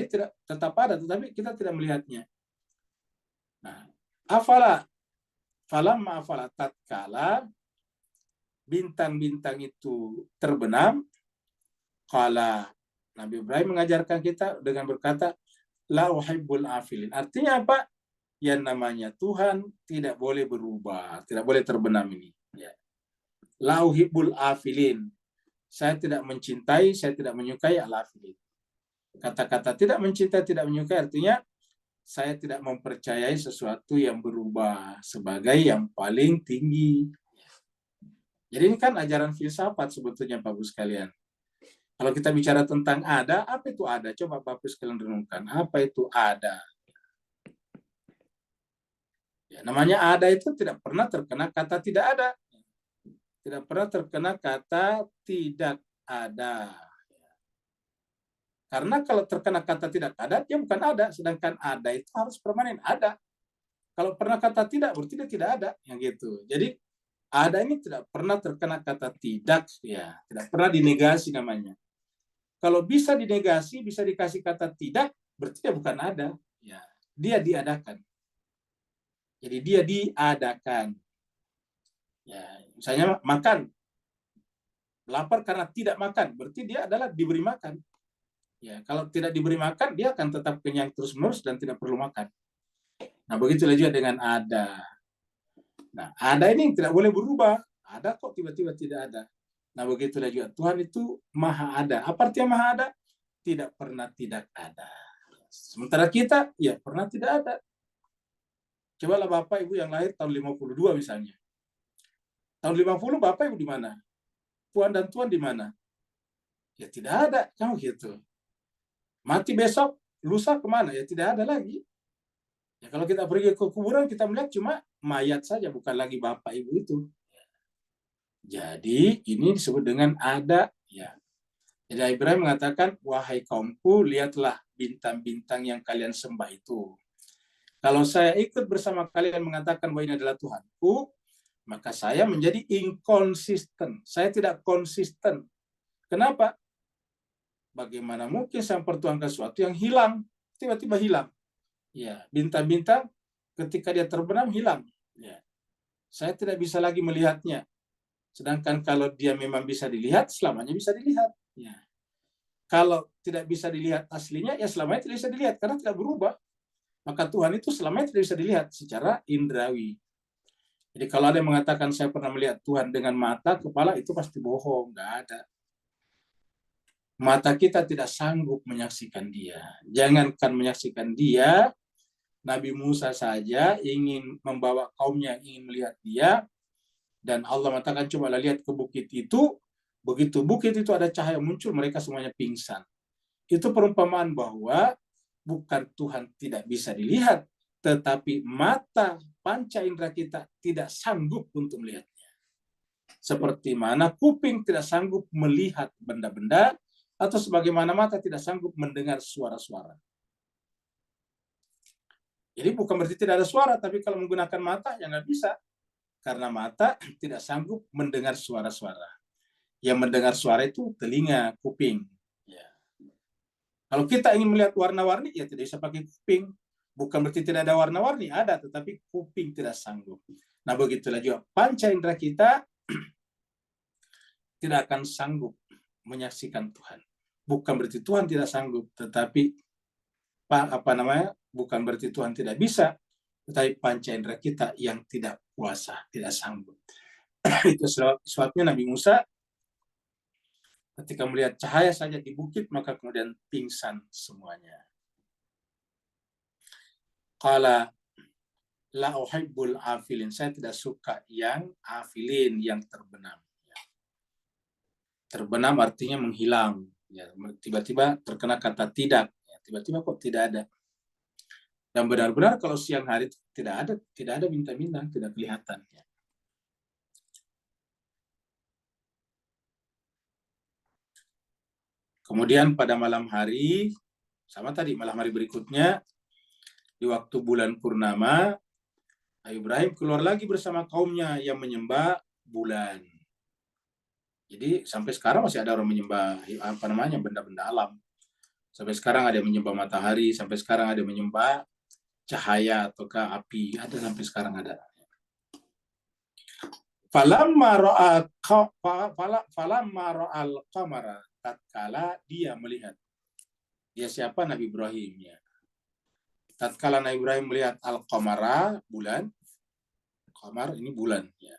tidak tetap ada, tetapi kita tidak melihatnya. Nah, falamma afala, tatkala bintang-bintang itu terbenam, qala, Nabi Ibrahim mengajarkan kita dengan berkata, la uhibbul afilin. Artinya apa? Yang namanya Tuhan tidak boleh berubah, tidak boleh terbenam ini. Ya. La uhibbul afilin. Saya tidak mencintai, saya tidak menyukai al-afilin. Kata-kata tidak mencintai, tidak menyukai artinya saya tidak mempercayai sesuatu yang berubah sebagai yang paling tinggi. Jadi ini kan ajaran filsafat sebetulnya Bapak Ibu sekalian. Kalau kita bicara tentang ada, apa itu ada? Coba Bapak Ibu sekalian renungkan. Apa itu ada? Ya, namanya ada itu tidak pernah terkena kata tidak ada. Tidak pernah terkena kata tidak ada. Karena kalau terkena kata tidak ada, dia bukan ada. Sedangkan ada itu harus permanen, ada. Kalau pernah kata tidak, berarti dia tidak ada. Yang gitu. Jadi ada ini tidak pernah terkena kata tidak. Ya, tidak pernah dinegasi namanya. Kalau bisa dinegasi, bisa dikasih kata tidak, berarti dia bukan ada. Ya, dia diadakan. Jadi dia diadakan. Ya, misalnya makan. Lapar karena tidak makan, berarti dia adalah diberi makan. Ya, kalau tidak diberi makan, dia akan tetap kenyang terus-menerus dan tidak perlu makan. Nah, begitulah juga dengan ada. Nah, ada ini tidak boleh berubah. Ada kok tiba-tiba tidak ada. Nah, begitulah juga Tuhan itu maha ada. Apa artinya maha ada? Tidak pernah tidak ada. Sementara kita, ya pernah tidak ada. Cobalah Bapak Ibu yang lahir tahun 52 misalnya. Tahun 50 Bapak Ibu di mana? Puan dan Tuan di mana? Ya tidak ada, kamu gitu. Mati besok, lusa kemana? Ya tidak ada lagi. Ya kalau kita pergi ke kuburan, kita melihat cuma mayat saja, bukan lagi Bapak Ibu itu. Jadi ini disebut dengan ada. Ya. Jadi Ibrahim mengatakan, wahai kaumku, lihatlah bintang-bintang yang kalian sembah itu. Kalau saya ikut bersama kalian mengatakan bahwa ini adalah Tuhanku, maka saya menjadi inkonsisten. Saya tidak konsisten. Kenapa? Bagaimana mungkin saya mempertuhankan sesuatu yang hilang, tiba-tiba hilang. Ya, bintang-bintang ketika dia terbenam hilang. Ya. Saya tidak bisa lagi melihatnya. Sedangkan kalau dia memang bisa dilihat, selamanya bisa dilihat. Ya. Kalau tidak bisa dilihat aslinya, ya selamanya tidak bisa dilihat karena tidak berubah. Maka Tuhan itu selamanya tidak bisa dilihat secara indrawi. Jadi kalau ada yang mengatakan saya pernah melihat Tuhan dengan mata, kepala, itu pasti bohong, nggak ada. Mata kita tidak sanggup menyaksikan dia. Jangankan menyaksikan dia, Nabi Musa saja ingin membawa kaumnya, ingin melihat dia, dan Allah mengatakan cobalah lihat ke bukit itu, begitu bukit itu ada cahaya muncul, mereka semuanya pingsan. Itu perumpamaan bahwa bukan Tuhan tidak bisa dilihat, tetapi mata panca indera kita tidak sanggup untuk melihatnya. Seperti mana kuping tidak sanggup melihat benda-benda, atau sebagaimana mata tidak sanggup mendengar suara-suara. Jadi bukan berarti tidak ada suara, tapi kalau menggunakan mata ya nggak bisa. Karena mata tidak sanggup mendengar suara-suara. Yang mendengar suara itu telinga, kuping. Ya. Kalau kita ingin melihat warna-warni, ya tidak bisa pakai kuping. Bukan berarti tidak ada warna-warni, ada, tetapi kuping tidak sanggup. Nah, begitulah juga panca indera kita tidak akan sanggup menyaksikan Tuhan. Bukan berarti Tuhan tidak sanggup, tetapi bukan berarti Tuhan tidak bisa, tetapi panca indera kita yang tidak kuasa, tidak sanggup. Itu sebabnya Nabi Musa ketika melihat cahaya saja di bukit, maka kemudian pingsan semuanya. Qala la uhibbul afilin. Saya tidak suka yang afilin, yang terbenam. Terbenam artinya menghilang. Ya, tiba-tiba terkena kata tidak. Ya, tiba-tiba kok tidak ada. Dan benar-benar kalau siang hari tidak ada bintang-bintang, tidak kelihatan. Ya. Kemudian pada malam hari, sama tadi malam hari berikutnya, di waktu bulan purnama, Ibrahim keluar lagi bersama kaumnya yang menyembah bulan. Jadi sampai sekarang masih ada orang menyembah benda-benda alam. Sampai sekarang ada yang menyembah matahari, sampai sekarang ada yang menyembah cahaya ataukah api, ada sampai sekarang ada. Falamma ra'al qamara, tatkala dia melihat. Dia siapa? Nabi Ibrahim ya. Tatkala Nabi Ibrahim melihat al-qamara, bulan. Qamar ini bulan ya.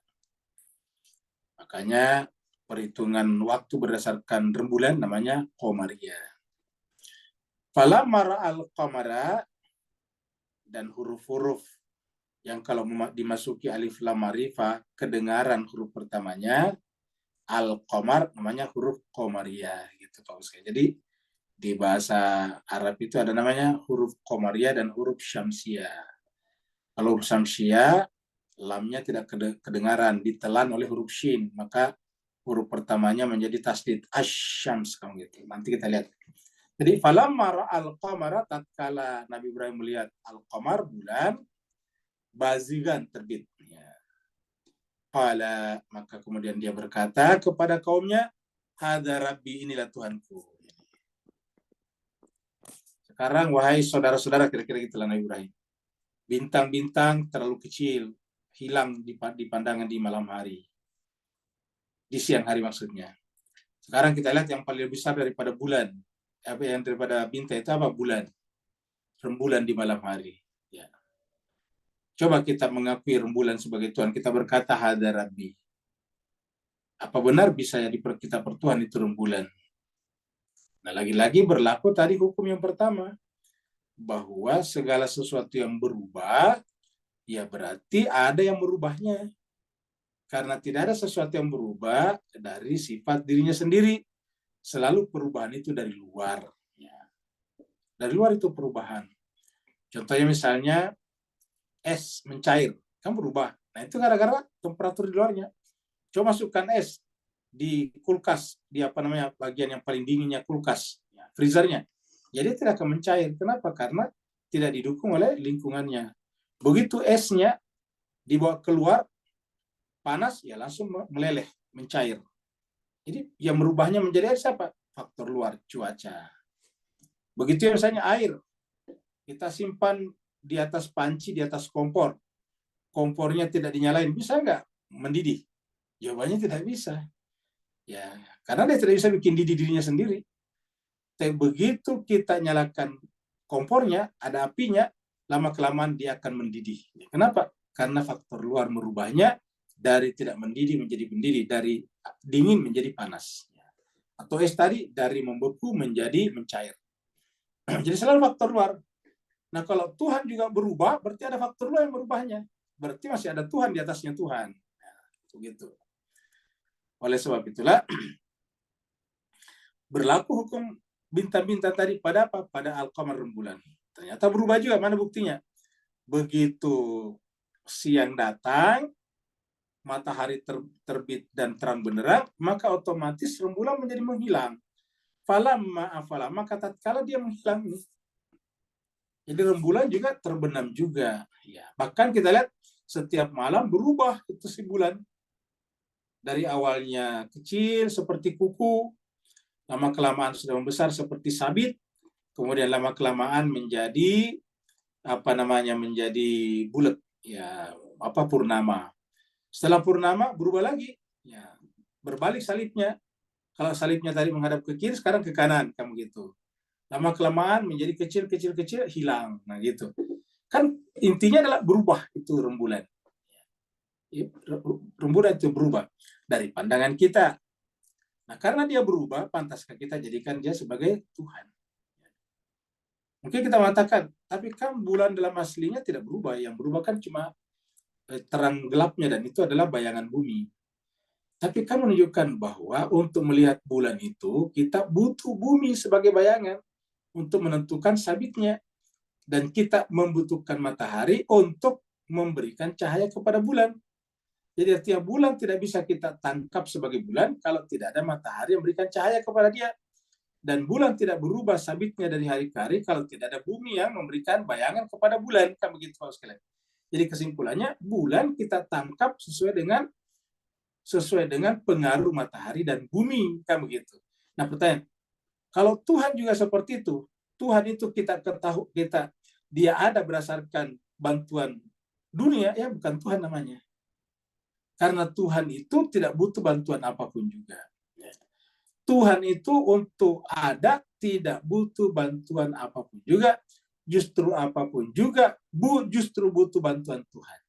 Makanya perhitungan waktu berdasarkan rembulan namanya qamariyah. Falamma ra'al qamara, dan huruf-huruf yang kalau dimasuki alif lam ma'rifah, kedengaran huruf pertamanya al-qamar namanya huruf qamariyah gitu Pak Ustaz. Jadi di bahasa Arab itu ada namanya huruf qamariyah dan huruf syamsiyah. Kalau huruf syamsiyah lamnya tidak kedengaran, ditelan oleh huruf shin, maka huruf pertamanya menjadi tasdid asy-syams kamu gitu. Nanti kita lihat. Jadi falamma ra'al qamara, tatkala Nabi Ibrahim melihat al-qamar, bulan, bazigan, terbit. Ya. Qala, maka kemudian dia berkata kepada kaumnya, hadza rabbi, inilah Tuhanku. Sekarang wahai saudara-saudara, kira-kira gitulah Nabi Ibrahim. Bintang-bintang terlalu kecil, hilang di pandangan di malam hari. Di siang hari maksudnya. Sekarang kita lihat yang paling besar daripada bulan. Yang daripada bintang itu apa? Bulan. Rembulan di malam hari. Ya. Coba kita mengakui rembulan sebagai Tuhan. Kita berkata, hadza rabbi. Apa benar bisa kita pertuhan itu rembulan? Nah, lagi-lagi berlaku tadi hukum yang pertama. Bahwa segala sesuatu yang berubah, ya berarti ada yang merubahnya. Karena tidak ada sesuatu yang berubah dari sifat dirinya sendiri. Selalu perubahan itu dari luar. Ya. Dari luar itu perubahan. Contohnya misalnya, es mencair, kan berubah. Nah itu gara-gara temperatur di luarnya. Coba masukkan es di kulkas, di bagian yang paling dinginnya kulkas, ya, freezernya. Jadi tidak akan mencair. Kenapa? Karena tidak didukung oleh lingkungannya. Begitu esnya dibawa keluar, panas, ya langsung meleleh, mencair. Jadi yang merubahnya menjadi air siapa? Faktor luar, cuaca. Begitu misalnya air, kita simpan di atas panci, di atas kompor. Kompornya tidak dinyalain, bisa nggak mendidih? Jawabannya tidak bisa. Ya, karena dia tidak bisa bikin didih dirinya sendiri. Tapi begitu kita nyalakan kompornya, ada apinya, lama-kelamaan dia akan mendidih. Kenapa? Karena faktor luar merubahnya dari tidak mendidih menjadi mendidih, dari dingin menjadi panas. Atau es tadi dari membeku menjadi mencair. Jadi selalu faktor luar. Nah kalau Tuhan juga berubah, berarti ada faktor luar yang merubahnya. Berarti masih ada Tuhan di atasnya Tuhan. Nah, begitu. Oleh sebab itulah berlaku hukum bintang-bintang tadi pada apa? Pada al-qamar, rembulan. Ternyata berubah juga. Mana buktinya? Begitu siang datang, matahari terbit dan terang benderang, maka otomatis rembulan menjadi menghilang. Falamma afala, maka tatkala dia menghilang ini. Jadi rembulan juga terbenam juga. Ya. Bahkan kita lihat setiap malam berubah itu si bulan. Dari awalnya kecil seperti kuku, lama-kelamaan sudah membesar seperti sabit, kemudian lama-kelamaan menjadi menjadi bulat, ya, purnama. Setelah purnama berubah lagi, ya, berbalik salibnya. Kalau salibnya tadi menghadap ke kiri, sekarang ke kanan, kamu gitu. Lama kelamaan menjadi kecil, hilang. Nah gitu. Kan intinya adalah berubah itu rembulan. Rembulan itu berubah dari pandangan kita. Nah karena dia berubah, pantaskah kita jadikan dia sebagai Tuhan? Mungkin kita mengatakan, tapi kan bulan dalam aslinya tidak berubah. Yang berubah kan cuma terang gelapnya, dan itu adalah bayangan bumi. Tapi kan menunjukkan bahwa untuk melihat bulan itu, kita butuh bumi sebagai bayangan untuk menentukan sabitnya. Dan kita membutuhkan matahari untuk memberikan cahaya kepada bulan. Jadi artinya bulan tidak bisa kita tangkap sebagai bulan kalau tidak ada matahari yang memberikan cahaya kepada dia. Dan bulan tidak berubah sabitnya dari hari ke hari kalau tidak ada bumi yang memberikan bayangan kepada bulan. Kan begitu, Pak sekalian. Jadi kesimpulannya, bulan kita tangkap sesuai dengan pengaruh matahari dan bumi. Kan begitu. Nah pertanyaan, kalau Tuhan juga seperti itu, Tuhan itu kita ketahui, dia ada berdasarkan bantuan dunia, ya bukan Tuhan namanya. Karena Tuhan itu tidak butuh bantuan apapun juga. Tuhan itu untuk ada tidak butuh bantuan apapun juga. Justru apapun juga justru butuh bantuan Tuhan.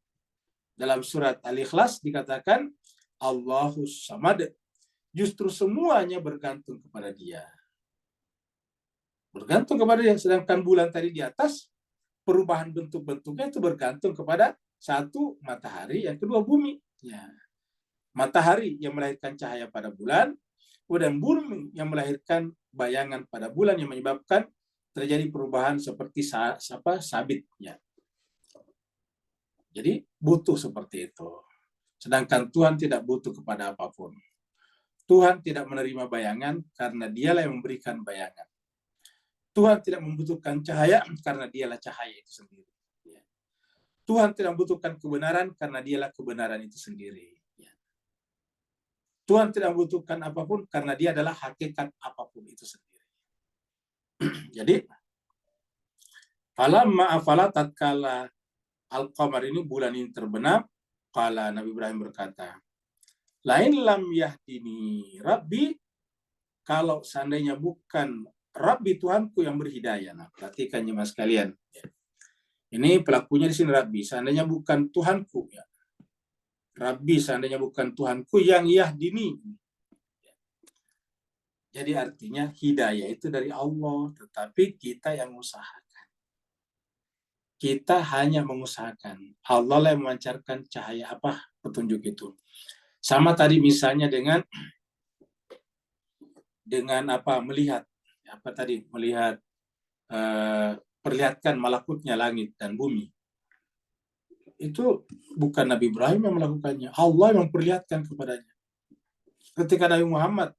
Dalam surat Al-Ikhlas dikatakan Allahus Samad. Justru semuanya bergantung kepada dia. Bergantung kepada dia. Sedangkan bulan tadi di atas, perubahan bentuk-bentuknya itu bergantung kepada satu, matahari, yang kedua bumi. Ya. Matahari yang melahirkan cahaya pada bulan, kemudian bumi yang melahirkan bayangan pada bulan yang menyebabkan terjadi perubahan seperti sabitnya. Jadi butuh seperti itu. Sedangkan Tuhan tidak butuh kepada apapun. Tuhan tidak menerima bayangan karena dialah yang memberikan bayangan. Tuhan tidak membutuhkan cahaya karena dialah cahaya itu sendiri. Tuhan tidak membutuhkan kebenaran karena dialah kebenaran itu sendiri. Tuhan tidak membutuhkan apapun karena dia adalah hakikat apapun itu sendiri. Jadi, falamma afala tatkala al-qamar ini, bulan ini terbenam, qala Nabi Ibrahim berkata, lain lam yahdini Rabbi, kalau seandainya bukan Rabbi Tuhanku yang berhidayah. Nah, perhatikan jemaah sekalian. Ini pelakunya di sini Rabbi, seandainya bukan Tuhanku ya. Rabbi seandainya bukan Tuhanku yang yahdini. Jadi artinya hidayah itu dari Allah, tetapi kita yang usahakan. Kita hanya mengusahakan. Allah lah yang memancarkan cahaya petunjuk itu. Sama tadi misalnya dengan melihat perlihatkan malakutnya langit dan bumi. Itu bukan Nabi Ibrahim yang melakukannya, Allah yang memperlihatkan kepadanya. Ketika Nabi Muhammad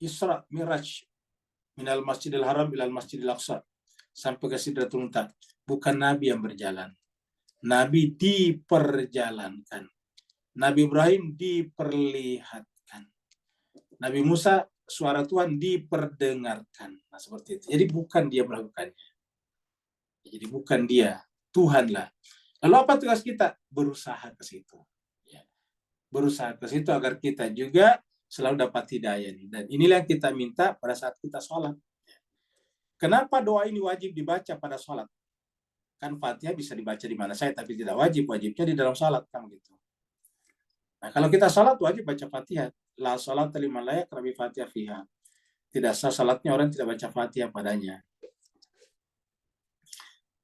Isra Miraj minal Masjidil Haram ilal Masjidil Aqsa sampai ke Sidratul Muntaha, bukan Nabi yang berjalan, Nabi diperjalankan. Nabi Ibrahim diperlihatkan. Nabi Musa suara Tuhan diperdengarkan. Nah seperti itu. Jadi bukan dia melakukannya. Jadi bukan dia, Tuhanlah. Lalu apa tugas kita? Berusaha ke situ. Ya. Berusaha ke situ agar kita juga selalu dapat hidayah. Dan inilah yang kita minta pada saat kita sholat. Kenapa doa ini wajib dibaca pada sholat? Kan Fatihah bisa dibaca di mana saja, tapi tidak wajib. Wajibnya di dalam sholat. Kan gitu. Nah, kalau kita sholat wajib baca Fatihah. La sholat liman la yaqra bi Fatihah fiha. Tidak sah salatnya orang tidak baca Fatihah padanya.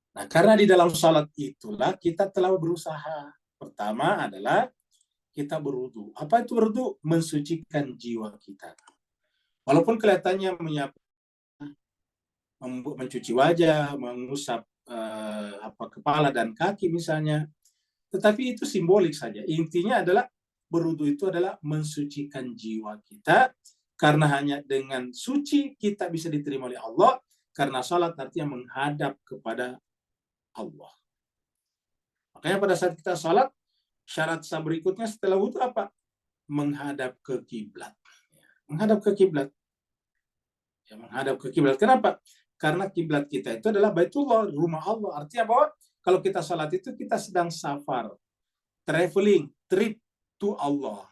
Nah, karena di dalam salat itulah kita telah berusaha. Pertama adalah kita berwudu. Apa itu berwudu? Mensucikan jiwa kita. Walaupun kelihatannya mencuci wajah, mengusap kepala dan kaki misalnya, tetapi itu simbolik saja. Intinya adalah berwudu itu adalah mensucikan jiwa kita, karena hanya dengan suci kita bisa diterima oleh Allah, karena salat artinya menghadap kepada Allah. Makanya pada saat kita salat, syarat sah berikutnya setelah wudu apa? Menghadap ke kiblat. Menghadap ke kiblat. Ya, menghadap ke kiblat. Kenapa? Karena kiblat kita itu adalah Baitullah, rumah Allah. Artinya bahwa kalau kita salat itu kita sedang safar. traveling, trip to Allah.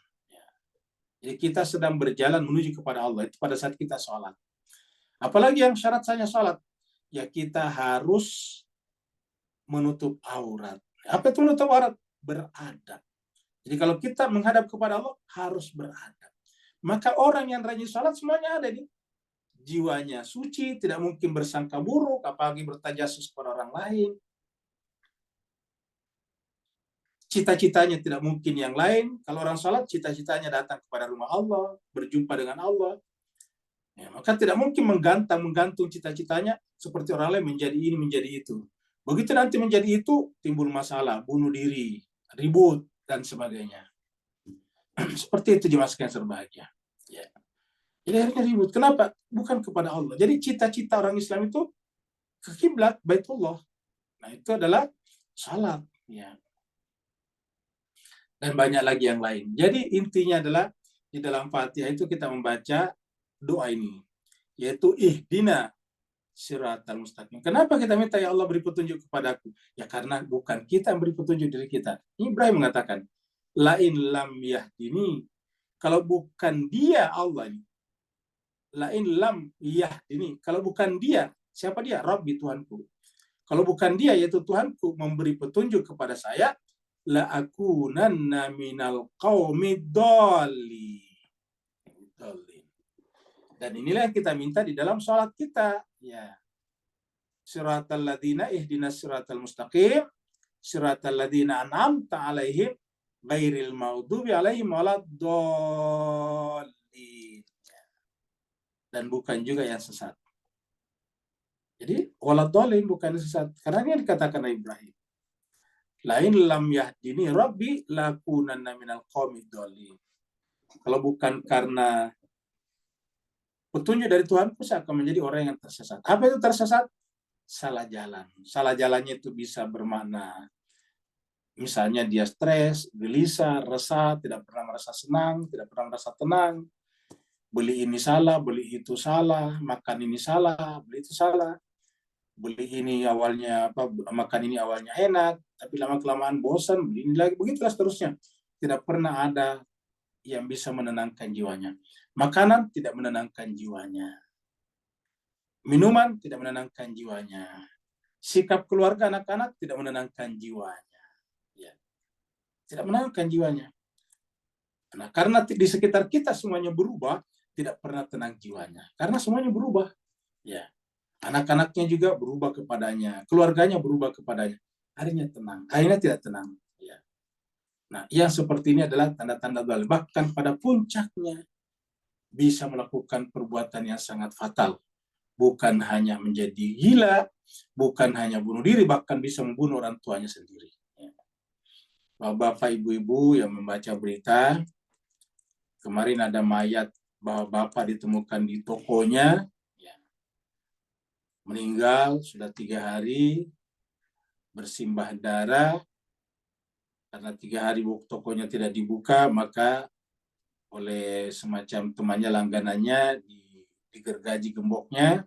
Jadi kita sedang berjalan menuju kepada Allah itu pada saat kita sholat. Apalagi yang syarat sahnya sholat, ya kita harus menutup aurat. Apa itu menutup aurat? Beradab. Jadi kalau kita menghadap kepada Allah harus beradab. Maka orang yang rajin sholat semuanya ada nih. Jiwanya suci, tidak mungkin bersangka buruk, apalagi bertajasus kepada orang lain. Cita-citanya tidak mungkin yang lain. Kalau orang sholat, cita-citanya datang kepada rumah Allah, berjumpa dengan Allah. Ya, maka tidak mungkin menggantung cita-citanya seperti orang lain menjadi ini, menjadi itu. Begitu nanti menjadi itu, timbul masalah, bunuh diri, ribut, dan sebagainya. Seperti itu jemaah sekalian berbahagia. Ya. Jadi akhirnya ribut. Kenapa? Bukan kepada Allah. Jadi cita-cita orang Islam itu ke kiblat Baitullah. Nah, itu adalah salat. Ya. Dan banyak lagi yang lain. Jadi intinya adalah di dalam Fatihah itu kita membaca doa ini, yaitu ihdina siratal mustaqim. Kenapa kita minta ya Allah beri petunjuk kepadaku? Ya karena bukan kita yang beri petunjuk diri kita. Ibrahim mengatakan, lain lam yahdini, kalau bukan dia Allah ini. Lain lam yahdini, kalau bukan dia, siapa dia? Rabbi, Tuhanku. Kalau bukan dia, yaitu Tuhanku, memberi petunjuk kepada saya, la akunanna minal qaumid dhalin. Dan inilah yang kita minta di dalam sholat kita. Ya. Siratal ladina ihdinas siratal mustaqim, siratal ladina an'amta alaihim, ghairil maghdubi alaihim waladdallin. Dan bukan juga yang sesat. Jadi waladdallin bukan sesat. Karena ini yang dikatakan oleh Ibrahim. Lain lam yahdini rabbi lakunanna minal qaumid dhalin. Kalau bukan karena petunjuk dari Tuhanku, saya akan menjadi orang yang tersesat. Apa itu tersesat? Salah jalan. Salah jalannya itu bisa bermakna, misalnya dia stres, gelisah, resah, tidak pernah merasa senang, tidak pernah merasa tenang. Beli ini salah, beli itu salah, makan ini salah, beli itu salah. Beli ini awalnya makan ini awalnya enak, tapi lama-kelamaan bosan, beli ini lagi, begitulah seterusnya. Tidak pernah ada yang bisa menenangkan jiwanya. Makanan tidak menenangkan jiwanya. Minuman tidak menenangkan jiwanya. Sikap keluarga anak-anak tidak menenangkan jiwanya. Ya. Tidak menenangkan jiwanya. Nah, karena di sekitar kita semuanya berubah, tidak pernah tenang jiwanya. Karena semuanya berubah. Ya. Anak-anaknya juga berubah kepadanya. Keluarganya berubah kepadanya. Akhirnya tenang. Akhirnya tidak tenang. Ya. Nah, yang seperti ini adalah tanda-tanda dhalal. Bahkan pada puncaknya bisa melakukan perbuatan yang sangat fatal. Bukan hanya menjadi gila, bukan hanya bunuh diri, bahkan bisa membunuh orang tuanya sendiri. Bapak, ibu-ibu yang membaca berita, kemarin ada mayat bahwa bapak ditemukan di tokonya, meninggal sudah 3 hari, bersimbah darah, karena 3 hari tokonya tidak dibuka, maka oleh semacam temannya langganannya digergaji gemboknya,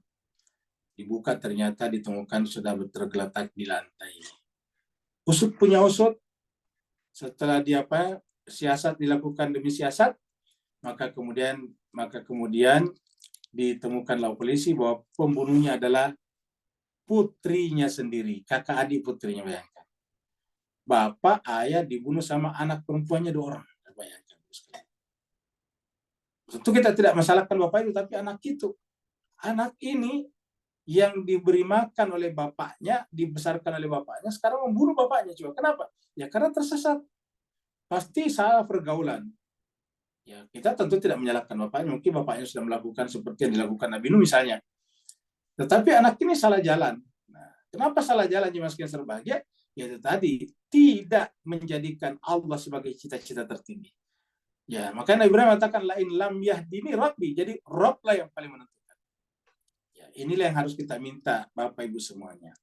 dibuka ternyata ditemukan sudah tergeletak di lantai. Usut punya usut, setelah siasat dilakukan demi siasat, maka kemudian ditemukanlah polisi bahwa pembunuhnya adalah putrinya sendiri, kakak adik putrinya. Bayangkan, bapak ayah dibunuh sama anak perempuannya 2 orang. Bayangkan. Tentu kita tidak masalahkan bapak itu, tapi anak itu. Anak ini yang diberi makan oleh bapaknya, dibesarkan oleh bapaknya, sekarang membunuh bapaknya. Coba kenapa? Ya karena tersesat. Pasti salah pergaulan. Ya, kita tentu tidak menyalahkan bapaknya. Mungkin bapaknya sudah melakukan seperti yang dilakukan Nabi Nuh misalnya. Tetapi anak ini salah jalan. Nah, kenapa salah jalan jemaah sekalian berbahagia? Yaitu tadi, tidak menjadikan Allah sebagai cita-cita tertinggi. Ya, makanya Nabi Ibrahim mengatakan lain lam yahdini rabbi. Jadi Rabb lah yang paling menentukan. Ya, inilah yang harus kita minta Bapak Ibu semuanya.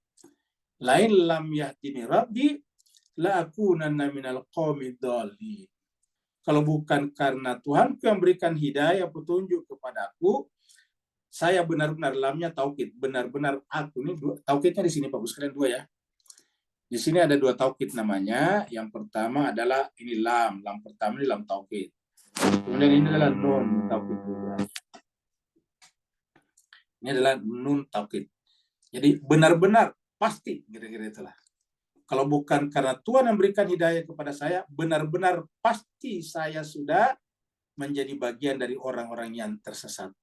Lain lam yahdini rabbi la akunanna minal qaumid dhalin. Kalau bukan karena Tuhanku yang berikan hidayah petunjuk kepadaku, saya benar-benar lamnya taukid, benar-benar aku ini taukidnya di sini Pak Bu sekalian 2 ya. Di sini ada dua taukid namanya. Yang pertama adalah ini lam. Lam pertama ini lam taukid. Kemudian ini adalah nun taukid juga. Ini adalah nun taukid. Jadi benar-benar pasti kira-kira itulah. Kalau bukan karena Tuhan yang memberikan hidayah kepada saya, benar-benar pasti saya sudah menjadi bagian dari orang-orang yang tersesat.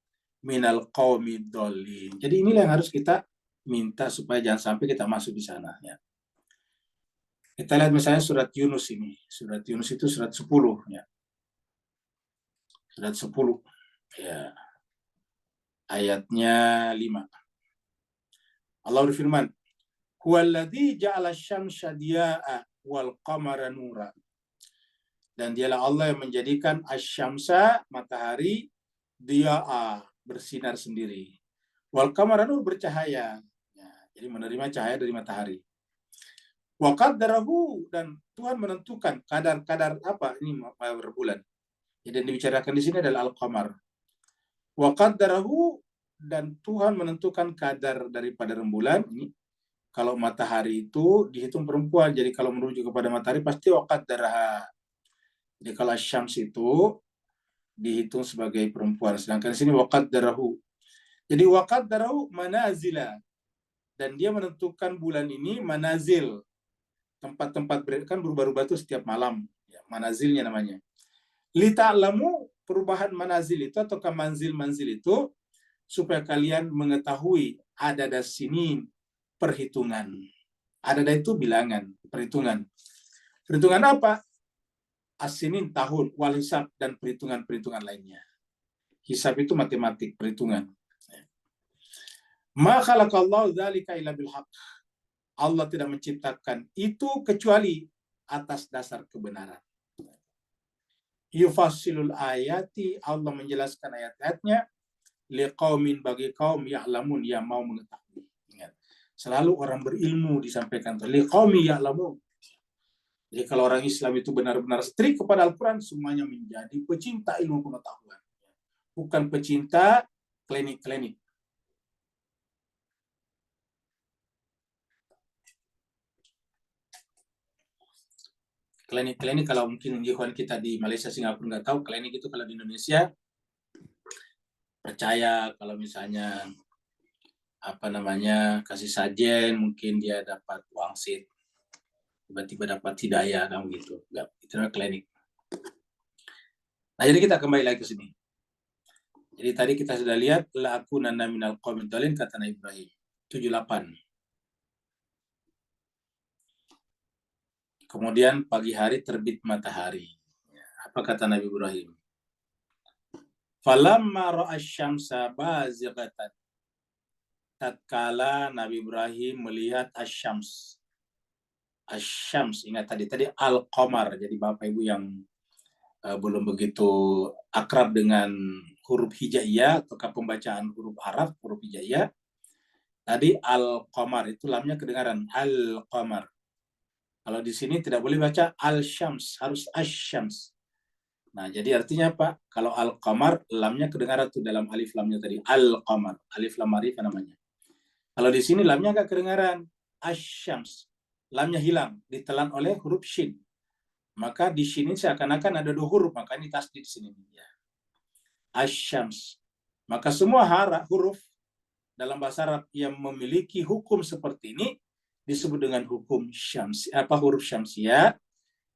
Minal qaumid dhalin. Jadi inilah yang harus kita minta supaya jangan sampai kita masuk di sana. Ya. Kita lihat misalnya surat Yunus ini. Surat Yunus itu surat 10. Ya. Surat 10. Ya. Ayatnya 5. Allah berfirman, Huwaladzi ja'ala syamsa diya'a wal qamara nura. Dan dialah Allah yang menjadikan asyamsa, matahari, diya'a, bersinar sendiri. Wal qamara nur, bercahaya. Ya, jadi menerima cahaya dari matahari. Wa qaddarahu, dan Tuhan menentukan kadar-kadar apa ini berbulan. Jadi yang dibicarakan di sini adalah al-qamar. Wa qaddarahu, dan Tuhan menentukan kadar daripada rembulan. Ini kalau matahari itu dihitung perempuan, jadi kalau menuju kepada matahari pasti wa qaddaraha. Jadi kalau syams itu dihitung sebagai perempuan, sedangkan di sini wa qaddarahu. Jadi wa qaddarahu manazila, dan dia menentukan bulan ini manazil, tempat-tempat kan berubah-ubah itu setiap malam, ya, manazilnya namanya. Lita'lamu, perubahan manazil itu atau manzil-manzil itu supaya kalian mengetahui adada sinin, perhitungan. Adada itu bilangan, perhitungan. Perhitungan apa? As-sinin, tahun, wal hisab, dan perhitungan-perhitungan lainnya. Hisab itu matematik, perhitungan. Ma khalaqallahu dzalika illa bil haqq. Allah tidak menciptakan itu kecuali atas dasar kebenaran. Yufassilul ayati, Allah menjelaskan ayat-ayatnya liqaumin, bagi kaum ya'lamun, yang mau mengetahui. Ingat, selalu orang berilmu disampaikan liqaumi ya'lamun. Jadi kalau orang Islam itu benar-benar strict kepada Al-Quran, semuanya menjadi pecinta ilmu pengetahuan, bukan pecinta klinik-klinik. Klinik-klinik, kalau mungkin ikhwan kita di Malaysia, Singapura nggak tahu, klinik itu kalau di Indonesia percaya kalau misalnya apa namanya kasih sajen, mungkin dia dapat wangsit, tiba-tiba dapat hidayah, kan gitu. Nggak, itu namanya klinik. Nah, jadi kita kembali lagi ke sini. Jadi tadi kita sudah lihat la akunanna minal qaumid dhalin, kata Nabi Ibrahim 78. Kemudian pagi hari terbit matahari. Apa kata Nabi Ibrahim? Falamma ra'a asy-syamsa bazighatan. Tatkala Nabi Ibrahim melihat asyams. Asyams, ingat tadi al-qamar. Jadi Bapak Ibu yang belum begitu akrab dengan huruf hijaiyah atau pembacaan huruf Arab, huruf hijaiyah. Tadi al-qamar itu lamnya kedengaran al-qamar. Kalau di sini tidak boleh baca al-syams, harus asyams. Nah, jadi artinya apa? Kalau al-qamar, lamnya kedengaran tuh dalam alif lamnya tadi, al-qamar, alif lam ma'rifah namanya. Kalau di sini lamnya nggak kedengaran, asyams, lamnya hilang, ditelan oleh huruf shin. Maka di sini seakan-akan ada dua huruf, maka ini tasdid di sini. Ya. Asyams. Maka semua huruf dalam bahasa Arab yang memiliki hukum seperti ini disebut dengan hukum huruf syamsiyah,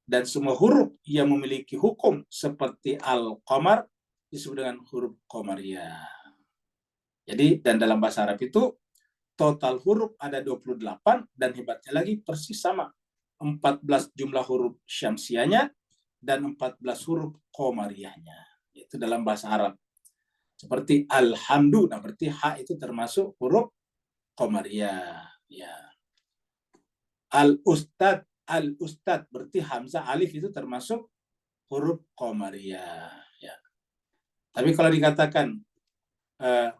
dan semua huruf yang memiliki hukum seperti al-qamar disebut dengan huruf qamariyah. Jadi, dan dalam bahasa Arab itu total huruf ada 28, dan hebatnya lagi persis sama. 14 jumlah huruf syamsiyahnya dan 14 huruf qamariyahnya. Itu dalam bahasa Arab. Seperti alhamdu, nah berarti ha itu termasuk huruf qamariyah. Ya. Al-ustad berarti hamzah alif itu termasuk huruf qamariyah. Ya. Tapi kalau dikatakan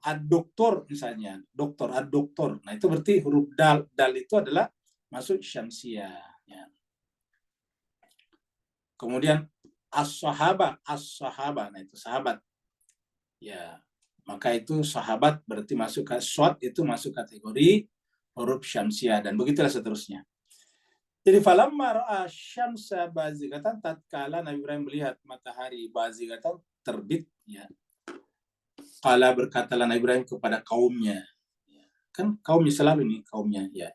ad-doktor misalnya, doktor, ad-doktor, nah itu berarti huruf dal itu adalah masuk syamsiyah. Ya. Kemudian as-sahaba, nah itu sahabat. Ya, maka itu sahabat berarti masuk ke swat, itu masuk kategori huruf syamsiyah, dan begitulah seterusnya. Jadi falamma ra'a syamsa bazighatan, tatkala Nabi Ibrahim melihat matahari bazighatan terbit, ya. Qala, berkatalah Nabi Ibrahim kepada kaumnya. Kan kaumnya selalu nih, kaumnya, ya.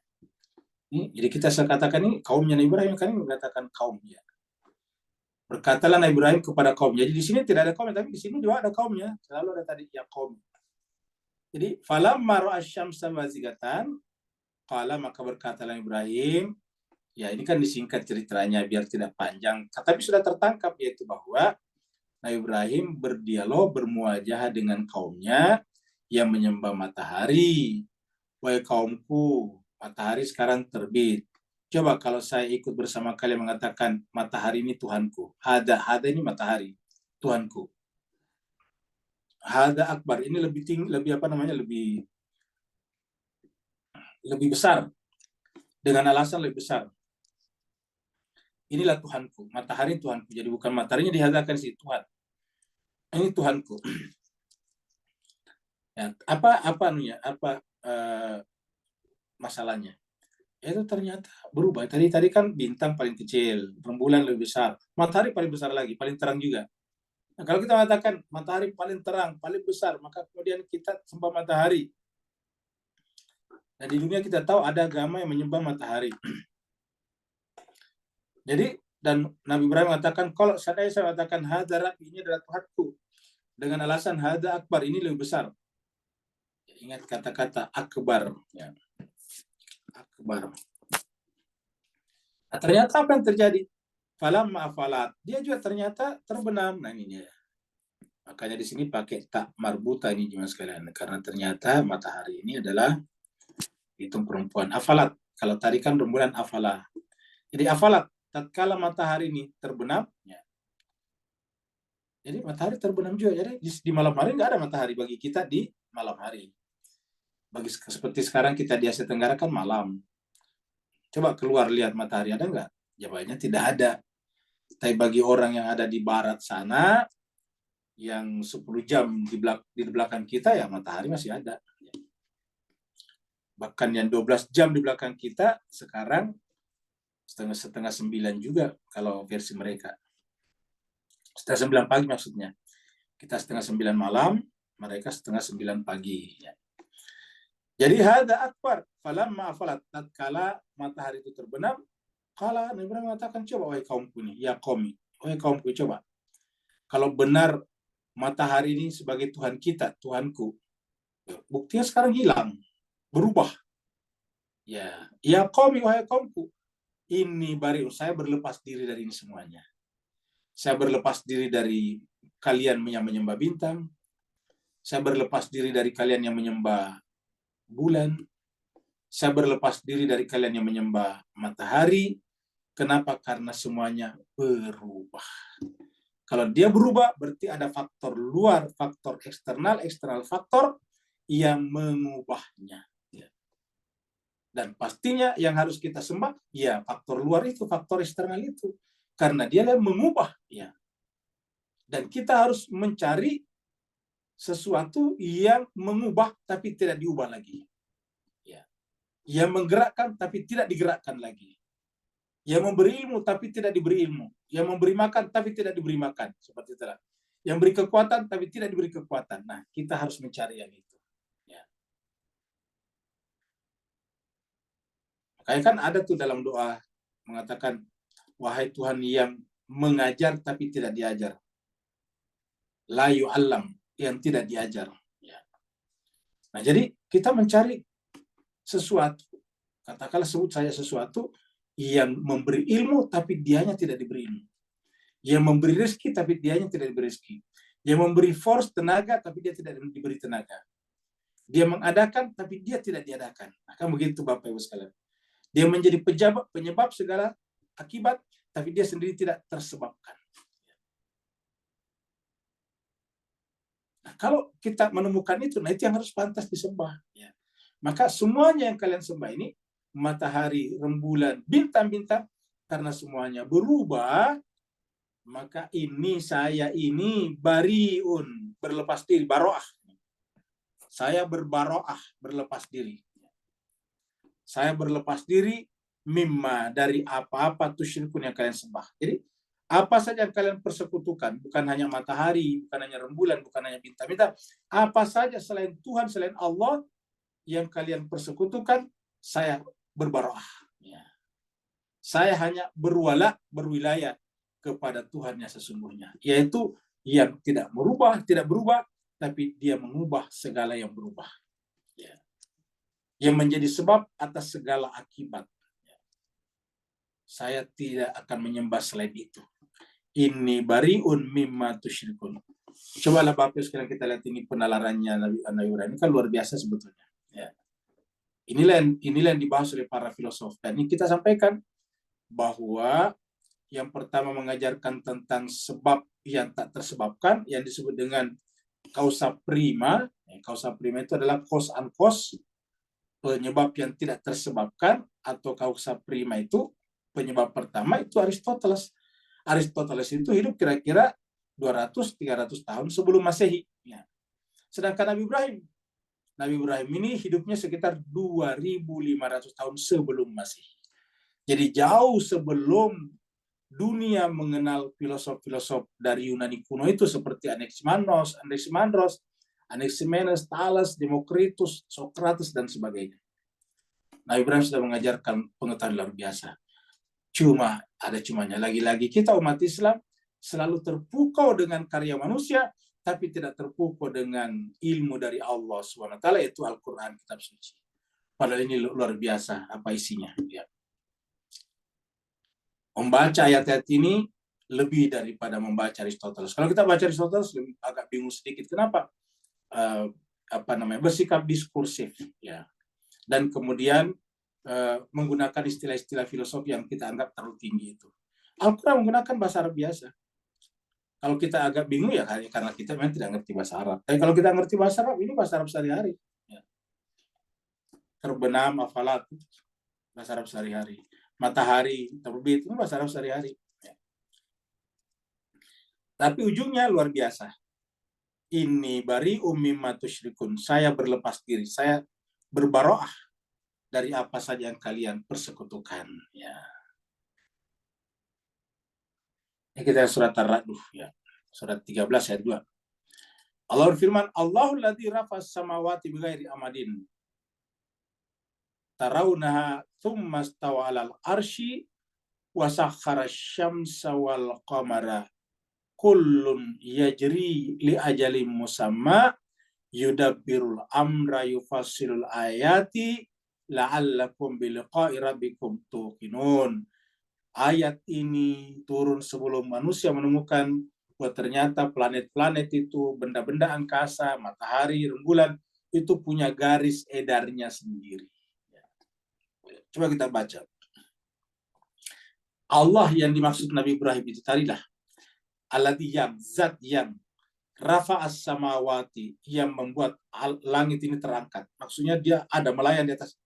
Jadi kita katakan ini kaumnya Nabi Ibrahim, kan ini mengatakan kaumnya. Berkatalah Nabi Ibrahim kepada kaumnya. Jadi di sini tidak ada kaumnya, tapi di sini juga ada kaumnya. Selalu ada tadi ya kaum. Jadi falamma ra'a syamsa bazighatan, qala, maka berkatalah Ibrahim, ya ini kan disingkat ceritanya biar tidak panjang, tapi sudah tertangkap, yaitu bahwa Nabi Ibrahim berdialog, bermuajah dengan kaumnya yang menyembah matahari. Wahai kaumku, matahari sekarang terbit. Coba kalau saya ikut bersama kalian mengatakan matahari ini Tuhanku. Hada ini matahari, Tuhanku. Hada akbar, ini lebih tinggi, lebih apa namanya, lebih besar, dengan alasan lebih besar. Inilah Tuhanku, matahari Tuhanku. Jadi bukan mataharinya dihadakan si Tuhan. Ini Tuhanku. Ya, apa masalahnya? Itu ternyata berubah. Tadi kan bintang paling kecil, rembulan lebih besar, matahari paling besar lagi, paling terang juga. Nah, kalau kita mengatakan matahari paling terang, paling besar, maka kemudian kita sembah matahari. Nah, di dunia kita tahu ada agama yang menyembah matahari. Jadi, dan Nabi Ibrahim mengatakan, kalau saya mengatakan hadza rabbi, ini adalah Tuhanku, dengan alasan hadza akbar, ini lebih besar. Ya, ingat kata-kata akbar, ya. Akbar. Nah, ternyata apa yang terjadi? Falamma afalat, dia juga ternyata terbenam. Nah, ini dia. Makanya di sini pakai tak marbuta ini jemaah sekalian, karena ternyata matahari ini adalah hitung perempuan. Afalat, kalau tadi kan rembulan afalah. Jadi afalat, tatkala matahari ini terbenam, ya. Jadi matahari terbenam juga. Jadi di malam hari nggak ada matahari bagi kita di malam hari. Seperti sekarang kita di Asia Tenggara kan malam. Coba keluar lihat matahari ada nggak? Jawabannya tidak ada. Tapi bagi orang yang ada di barat sana, yang 10 jam di belakang kita, ya matahari masih ada. Bahkan yang 12 jam di belakang kita sekarang setengah 9 juga kalau versi mereka. Setengah 9 pagi maksudnya. Kita setengah 9 malam, mereka setengah 9 pagi. Ya. Jadi hada akbar. Falamma afalat, tatkala matahari itu terbenam, qala, Nabi Ibrahim mengatakan, coba wahai kaumku nih, ya qaumi, wahai kaumku, coba. Kalau benar matahari ini sebagai Tuhan kita, Tuhanku, buktinya sekarang hilang, berubah. Ya qaumi, wahai kaumku, ini bari'un, saya berlepas diri dari ini semuanya. Saya berlepas diri dari kalian yang menyembah bintang. Saya berlepas diri dari kalian yang menyembah bulan. Saya berlepas diri dari kalian yang menyembah matahari. Kenapa? Karena semuanya berubah. Kalau dia berubah, berarti ada faktor luar, faktor eksternal faktor yang mengubahnya. Dan pastinya yang harus kita sembah, ya faktor luar itu, faktor eksternal itu. Karena dia yang mengubah. Ya. Dan kita harus mencari sesuatu yang mengubah tapi tidak diubah lagi. Ya. Yang menggerakkan tapi tidak digerakkan lagi. Yang memberi ilmu tapi tidak diberi ilmu. Yang memberi makan tapi tidak diberi makan. Seperti itulah. Yang beri kekuatan tapi tidak diberi kekuatan. Nah, kita harus mencari yang itu. Ya. Makanya kan ada tuh dalam doa mengatakan, wahai Tuhan yang mengajar tapi tidak diajar. La yu'allam, yang tidak diajar. Ya. Nah, jadi kita mencari sesuatu. Katakanlah sebut saya sesuatu yang memberi ilmu tapi dianya tidak diberi ilmu. Yang memberi rezeki tapi dianya tidak diberi rezeki. Yang memberi force, tenaga, tapi dia tidak diberi tenaga. Dia mengadakan tapi dia tidak diadakan. Akan begitu Bapak Ibu sekalian. Dia menjadi penyebab segala akibat, tapi dia sendiri tidak tersebabkan. Nah, kalau kita menemukan itu, nah itu yang harus pantas disembah. Ya. Maka semuanya yang kalian sembah ini, matahari, rembulan, bintang-bintang, karena semuanya berubah, maka saya ini bariun, berlepas diri, baro'ah. Saya berbaro'ah, berlepas diri. Saya berlepas diri mimma dari apa-apa tusyrikun yang kalian sembah. Jadi apa saja yang kalian persekutukan, bukan hanya matahari, bukan hanya rembulan, bukan hanya bintang-bintang, apa saja selain Tuhan, selain Allah yang kalian persekutukan, saya berbaroah. Ya. Saya hanya berwilayah kepada Tuhannya sesungguhnya, yaitu yang tidak berubah, tapi dia mengubah segala yang berubah. Ya. Yang menjadi sebab atas segala akibat. Ya. Saya tidak akan menyembah selain itu. Inni bariun mimma tusyrikun. Cobalah Bapak sekarang kita lihat ini penalarannya Nabi Ibrahim. Ini kan luar biasa sebetulnya. Ya. Inilah yang dibahas oleh para filosof. Dan ini kita sampaikan bahwa yang pertama mengajarkan tentang sebab yang tak tersebabkan, yang disebut dengan causa prima. Causa prima itu adalah cause and cause, penyebab yang tidak tersebabkan, atau causa prima itu penyebab pertama, itu Aristoteles. Aristoteles itu hidup kira-kira 200-300 tahun sebelum Masehi. Ya. Sedangkan Nabi Ibrahim ini hidupnya sekitar 2.500 tahun sebelum Masehi. Jadi jauh sebelum dunia mengenal filosof-filosof dari Yunani kuno itu seperti Anaximander, Anaximenes, Thales, Demokritus, Socrates, dan sebagainya. Nabi Ibrahim sudah mengajarkan pengetahuan luar biasa. Cumanya. Lagi-lagi kita umat Islam selalu terpukau dengan karya manusia, tapi tidak terpukau dengan ilmu dari Allah SWT, yaitu Al-Quran, kitab suci. Padahal ini luar biasa apa isinya. Ya. Membaca ayat-ayat ini lebih daripada membaca Aristoteles. Kalau kita baca Aristoteles agak bingung sedikit. Kenapa? Bersikap diskursif. Ya. Dan kemudian menggunakan istilah-istilah filosofi yang kita anggap terlalu tinggi itu. Al-Quran menggunakan bahasa Arab biasa. Kalau kita agak bingung ya karena kita memang tidak ngerti bahasa Arab. Tapi kalau kita ngerti bahasa Arab, ini bahasa Arab sehari-hari. Ya. Terbenam, afalat, bahasa Arab sehari-hari. Matahari, terbit, ini bahasa Arab sehari-hari. Ya. Tapi ujungnya luar biasa. Ini bari mimma tusyrikun. Saya berlepas diri, saya berbaroah dari apa saja yang kalian persekutukan. Ya. Ini kita surat Ar-Ra'd, ya. Surat 13 ayat 2. Allah berfirman, Allahul ladzi rafa'as samawati bighairi amadin tarawunaha thumma stawa 'alal arsy wa sakhkhara asy-syamsa wal qamara kullun yajri li ajalin musamma yudabbirul amra yufassilul ayati la'allakum biliqa'i rabbikum tuqinun. Ayat ini turun sebelum manusia menemukan bahwa ternyata planet-planet itu, benda-benda angkasa, matahari, rembulan, itu punya garis edarnya sendiri. Coba kita baca. Allah yang dimaksud Nabi Ibrahim itu tadilah alladzi yang zat yang rafa'as samawati, yang membuat langit ini terangkat. Maksudnya dia ada melayang di atas.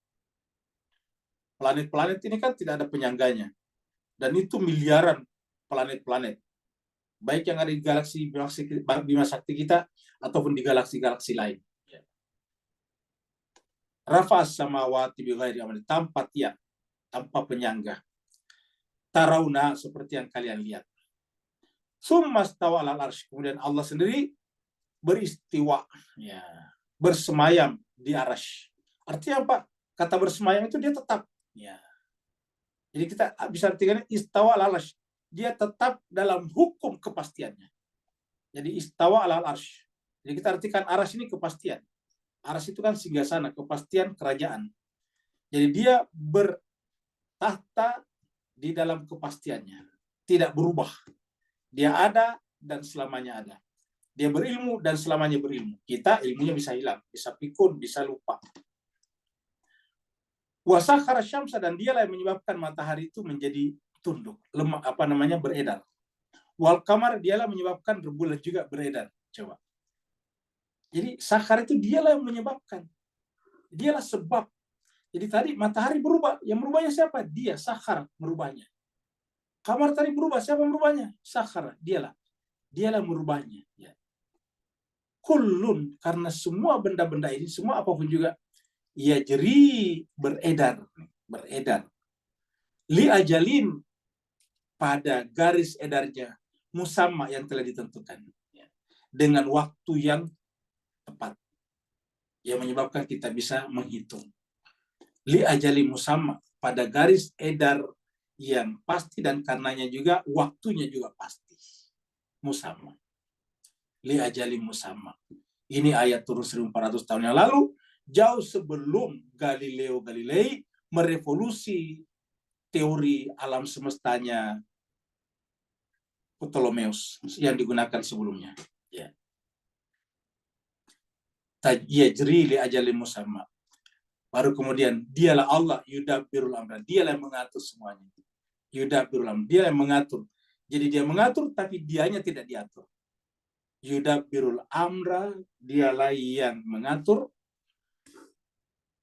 Planet-planet ini kan tidak ada penyangganya. Dan itu miliaran planet-planet. Baik yang ada di galaksi Bima Sakti kita ataupun di galaksi-galaksi lain. Rafa'as samawati bighairi amadin, tanpa tiang, tanpa penyangga. Tarawna, seperti yang kalian lihat. Summa stawa 'alal arsy, kemudian Allah sendiri beristiwa, ya, bersemayam di arsy. Artinya apa? Kata bersemayam itu dia tetap, ya. Jadi kita bisa artikan istawa 'alal arsy, dia tetap dalam hukum kepastiannya. Jadi istawa 'alal arsy. Jadi kita artikan arsy ini kepastian. Arsy itu kan singgasana, kepastian kerajaan. Jadi dia bertahta di dalam kepastiannya, tidak berubah. Dia ada dan selamanya ada. Dia berilmu dan selamanya berilmu. Kita ilmunya bisa hilang, bisa pikun, bisa lupa. Wa sakhkhara syamsa, dan dialah yang menyebabkan matahari itu menjadi tunduk, beredar. Wal qamar, dialah menyebabkan rembulan juga beredar. Coba. Jadi sakhar itu dialah yang menyebabkan. Dialah sebab. Jadi tadi matahari berubah, yang merubahnya siapa? Dia, sakhar merubahnya. Kamar tadi berubah, siapa merubahnya? Sakhar, dialah. Dialah merubahnya. Ya. Kullun, karena semua benda-benda ini, semua apapun juga, ya jadi beredar. Li ajalin, pada garis edarnya, musamma yang telah ditentukan, ya, dengan waktu yang tepat, yang menyebabkan kita bisa menghitung. Li ajalin musamma, pada garis edar yang pasti, dan karenanya juga waktunya juga pasti. Musamma. Li ajalin musamma. Ini ayat turun 1400 tahun yang lalu, jauh sebelum Galileo Galilei merevolusi teori alam semestanya Ptolemeus yang digunakan sebelumnya. Ya. Yajri li ajalin musamma. Baru kemudian dialah Allah yudabbirul amra, dialah yang mengatur semuanya. Yudabbirul amra, dia yang mengatur. Jadi dia mengatur tapi dianya tidak diatur. Yudabbirul amra, dialah yang mengatur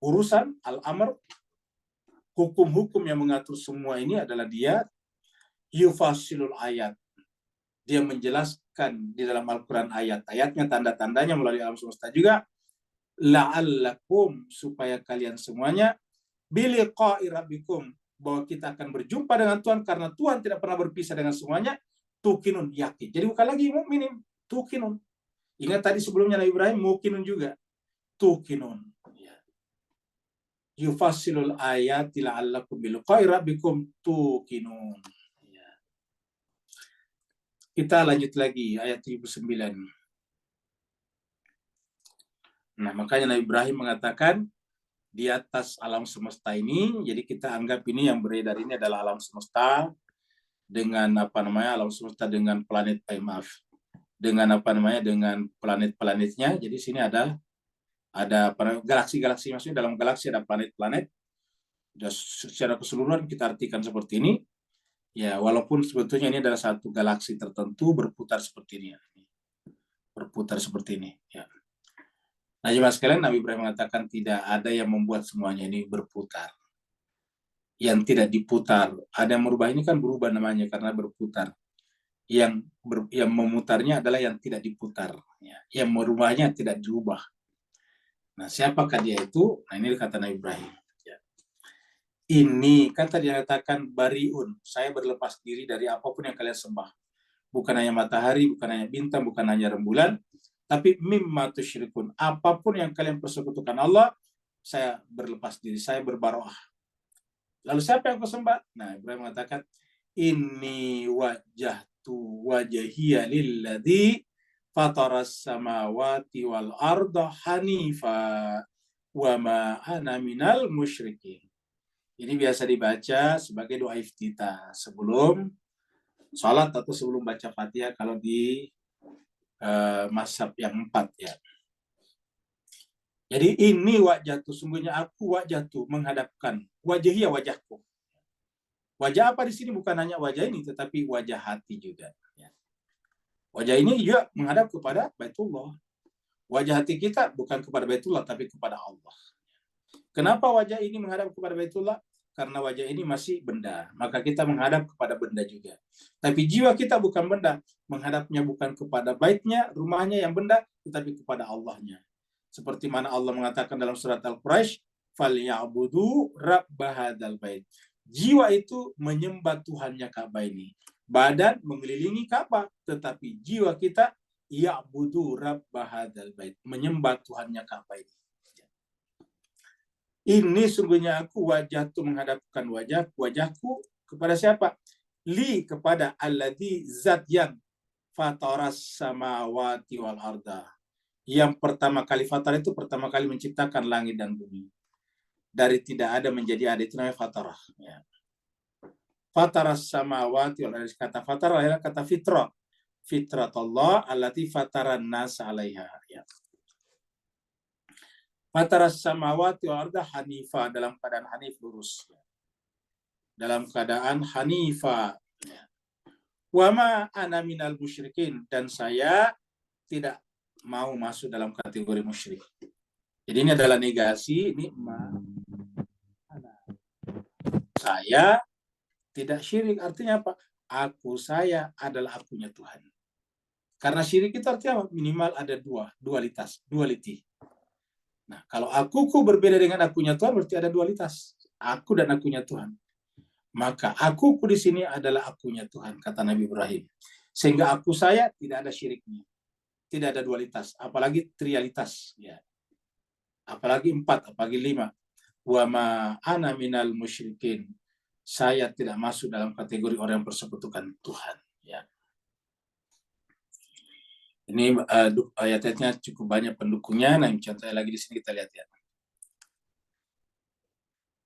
urusan al-amr, hukum-hukum yang mengatur semua ini adalah dia. Yufasilul ayat, dia menjelaskan di dalam Al-Quran ayat-ayatnya, tanda-tandanya melalui alam semesta juga. La'allakum, supaya kalian semuanya, biliqa'i rabbikum, bahwa kita akan berjumpa dengan Tuhan, karena Tuhan tidak pernah berpisah dengan semuanya. Tukinun, yakin. Jadi bukan lagi mukminin, tukinun. Ingat tadi sebelumnya Nabi Ibrahim, mukinun juga. Tukinun. Yufasilul ayati la'allakum biliqa'i rabbikum tukinun. Kita lanjut lagi ayat 79. Nah, makanya Nabi Ibrahim mengatakan di atas alam semesta ini, jadi kita anggap ini yang beredar ini adalah alam semesta dengan alam semesta dengan planet, dengan dengan planet-planetnya. Jadi sini ada galaksi-galaksi, maksudnya dalam galaksi ada planet-planet. Secara keseluruhan kita artikan seperti ini. Ya, walaupun sebetulnya ini adalah satu galaksi tertentu berputar seperti ini. Berputar seperti ini. Ya. Nah, jemaah sekalian, Nabi Ibrahim mengatakan tidak ada yang membuat semuanya ini berputar. Yang tidak diputar. Ada yang merubah, ini kan berubah namanya karena berputar. Yang memutarnya adalah yang tidak diputar. Ya. Yang merubahnya tidak dirubah. Nah, siapakah dia itu? Nah, ini kata Nabi Ibrahim. Ini kan tadi dikatakan bariun, saya berlepas diri dari apapun yang kalian sembah. Bukan hanya matahari, bukan hanya bintang, bukan hanya rembulan, tapi mimma tusyrikun, apapun yang kalian persekutukan Allah, saya berlepas diri, saya berbaroah. Lalu siapa yang kau sembah? Nah, Ibrahim mengatakan, inni wajjahtu wajhiya lilladzi fataras samawati wal arda hanifa wa ma ana minal musyrikin. Ini biasa dibaca sebagai doa iftitah sebelum sholat atau sebelum baca Fatihah kalau di mazhab yang 4 ya. Jadi ini wajahku, sungguhnya aku wajahku, menghadapkan wajahnya, wajahku. Wajah apa di sini? Bukan hanya wajah ini, tetapi wajah hati juga. Ya. Wajah ini juga menghadap kepada Baitullah. Wajah hati kita bukan kepada Baitullah, tapi kepada Allah. Kenapa wajah ini menghadap kepada Baitullah? Karena wajah ini masih benda, maka kita menghadap kepada benda juga. Tapi jiwa kita bukan benda, menghadapnya bukan kepada baitnya, rumahnya yang benda, tetapi kepada Allahnya. Seperti mana Allah mengatakan dalam surat Al-Quraisy, "Falyabudu rabb hadzal bait." Jiwa itu menyembah Tuhannya Ka'bah ini. Badan mengelilingi Ka'bah, tetapi jiwa kita ya'budu rabb hadzal bait, menyembah Tuhannya Ka'bah ini. Ini sungguhnya aku wajahku, menghadapkan wajahku kepada siapa? Li, kepada alladzi, zat yang fataras samawati wal arda. Yang pertama kali fatar itu pertama kali menciptakan langit dan bumi. Dari tidak ada menjadi ada, itu namanya fatarah. Ya. Fataras samawati wal arda. Kata fatarah adalah kata fitrah. Fitratullah allati fataran nas 'alaiha. Ya. Fataras samawati wal arda hanifa, dalam keadaan hanif, lurus. Dalam keadaan hanifa. Wa ma ana minal musyrikin, dan saya tidak mau masuk dalam kategori musyrik. Jadi ini adalah negasi, ini saya tidak syirik, artinya apa? Saya adalah akunya Tuhan. Karena syirik itu artinya apa? Minimal ada duality. Nah, kalau akuku berbeda dengan akunya Tuhan, berarti ada dualitas. Aku dan akunya Tuhan. Maka akuku di sini adalah akunya Tuhan, kata Nabi Ibrahim. Sehingga aku saya tidak ada syiriknya, tidak ada dualitas, apalagi trialitas, ya. Apalagi 4, apalagi 5. Wa ma ana minal musyrikin. Saya tidak masuk dalam kategori orang yang persekutukan Tuhan, ya. Ini ayat-ayatnya cukup banyak pendukungnya. Nah, contohnya lagi di sini kita lihat, ya.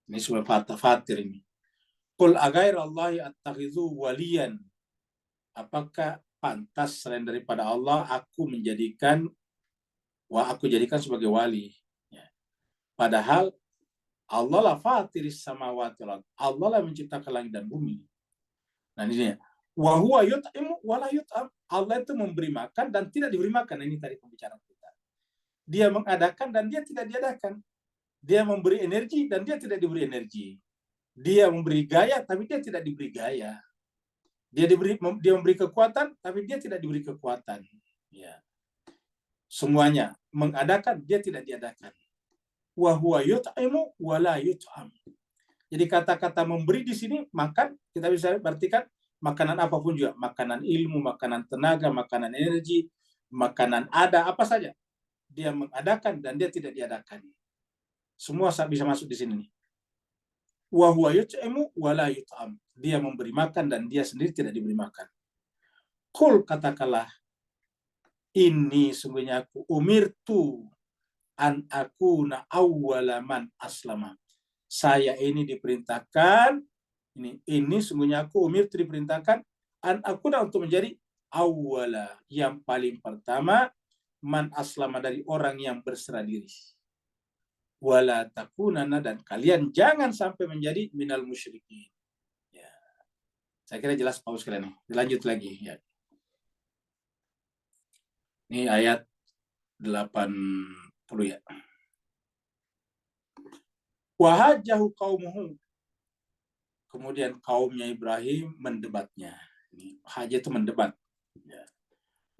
Ini semua fatir ini. Qul aghairallahi attakhidhu waliyan. Apakah pantas selain daripada Allah aku jadikan sebagai wali, ya. Padahal Allah lah fatiris samawati wal ardh. Allah lah menciptakan langit dan bumi. Nah, ini wa huwa yut'imu wa la yut'am. Allah itu memberi makan dan tidak diberi makan. Ini tadi pembicaraan kita. Dia mengadakan dan dia tidak diadakan. Dia memberi energi dan dia tidak diberi energi. Dia memberi gaya tapi dia tidak diberi gaya. Dia memberi kekuatan tapi dia tidak diberi kekuatan, ya. Semuanya mengadakan, dia tidak diadakan. Wa huwa yut'imu wa la yut'am. Jadi kata-kata memberi di sini makan, kita bisa artikan makanan apapun juga, makanan ilmu, makanan tenaga, makanan energi, makanan apa saja. Dia mengadakan dan dia tidak diadakan. Semua bisa masuk di sini nih. Wa huwa yut'imu wa la yut'am. Dia memberi makan dan dia sendiri tidak diberi makan. Qul, katakanlah, ini sungguhnya aku umirtu an akuna awwala man aslama. Saya ini diperintahkan, ini sungguhnya aku umirtu diperintahkan an akuna untuk menjadi awwala, yang paling pertama, man aslama, dari orang yang berserah diri. Wala takunana, dan kalian jangan sampai menjadi minal musyrikin. Ya. Saya kira jelas Pak sekalian nih. Dilanjut lagi, ya. Ini ayat 80, ya. Wahajjahu qaumuhu. Kemudian kaumnya Ibrahim mendebatnya. Ini hajah itu mendebat. Ya.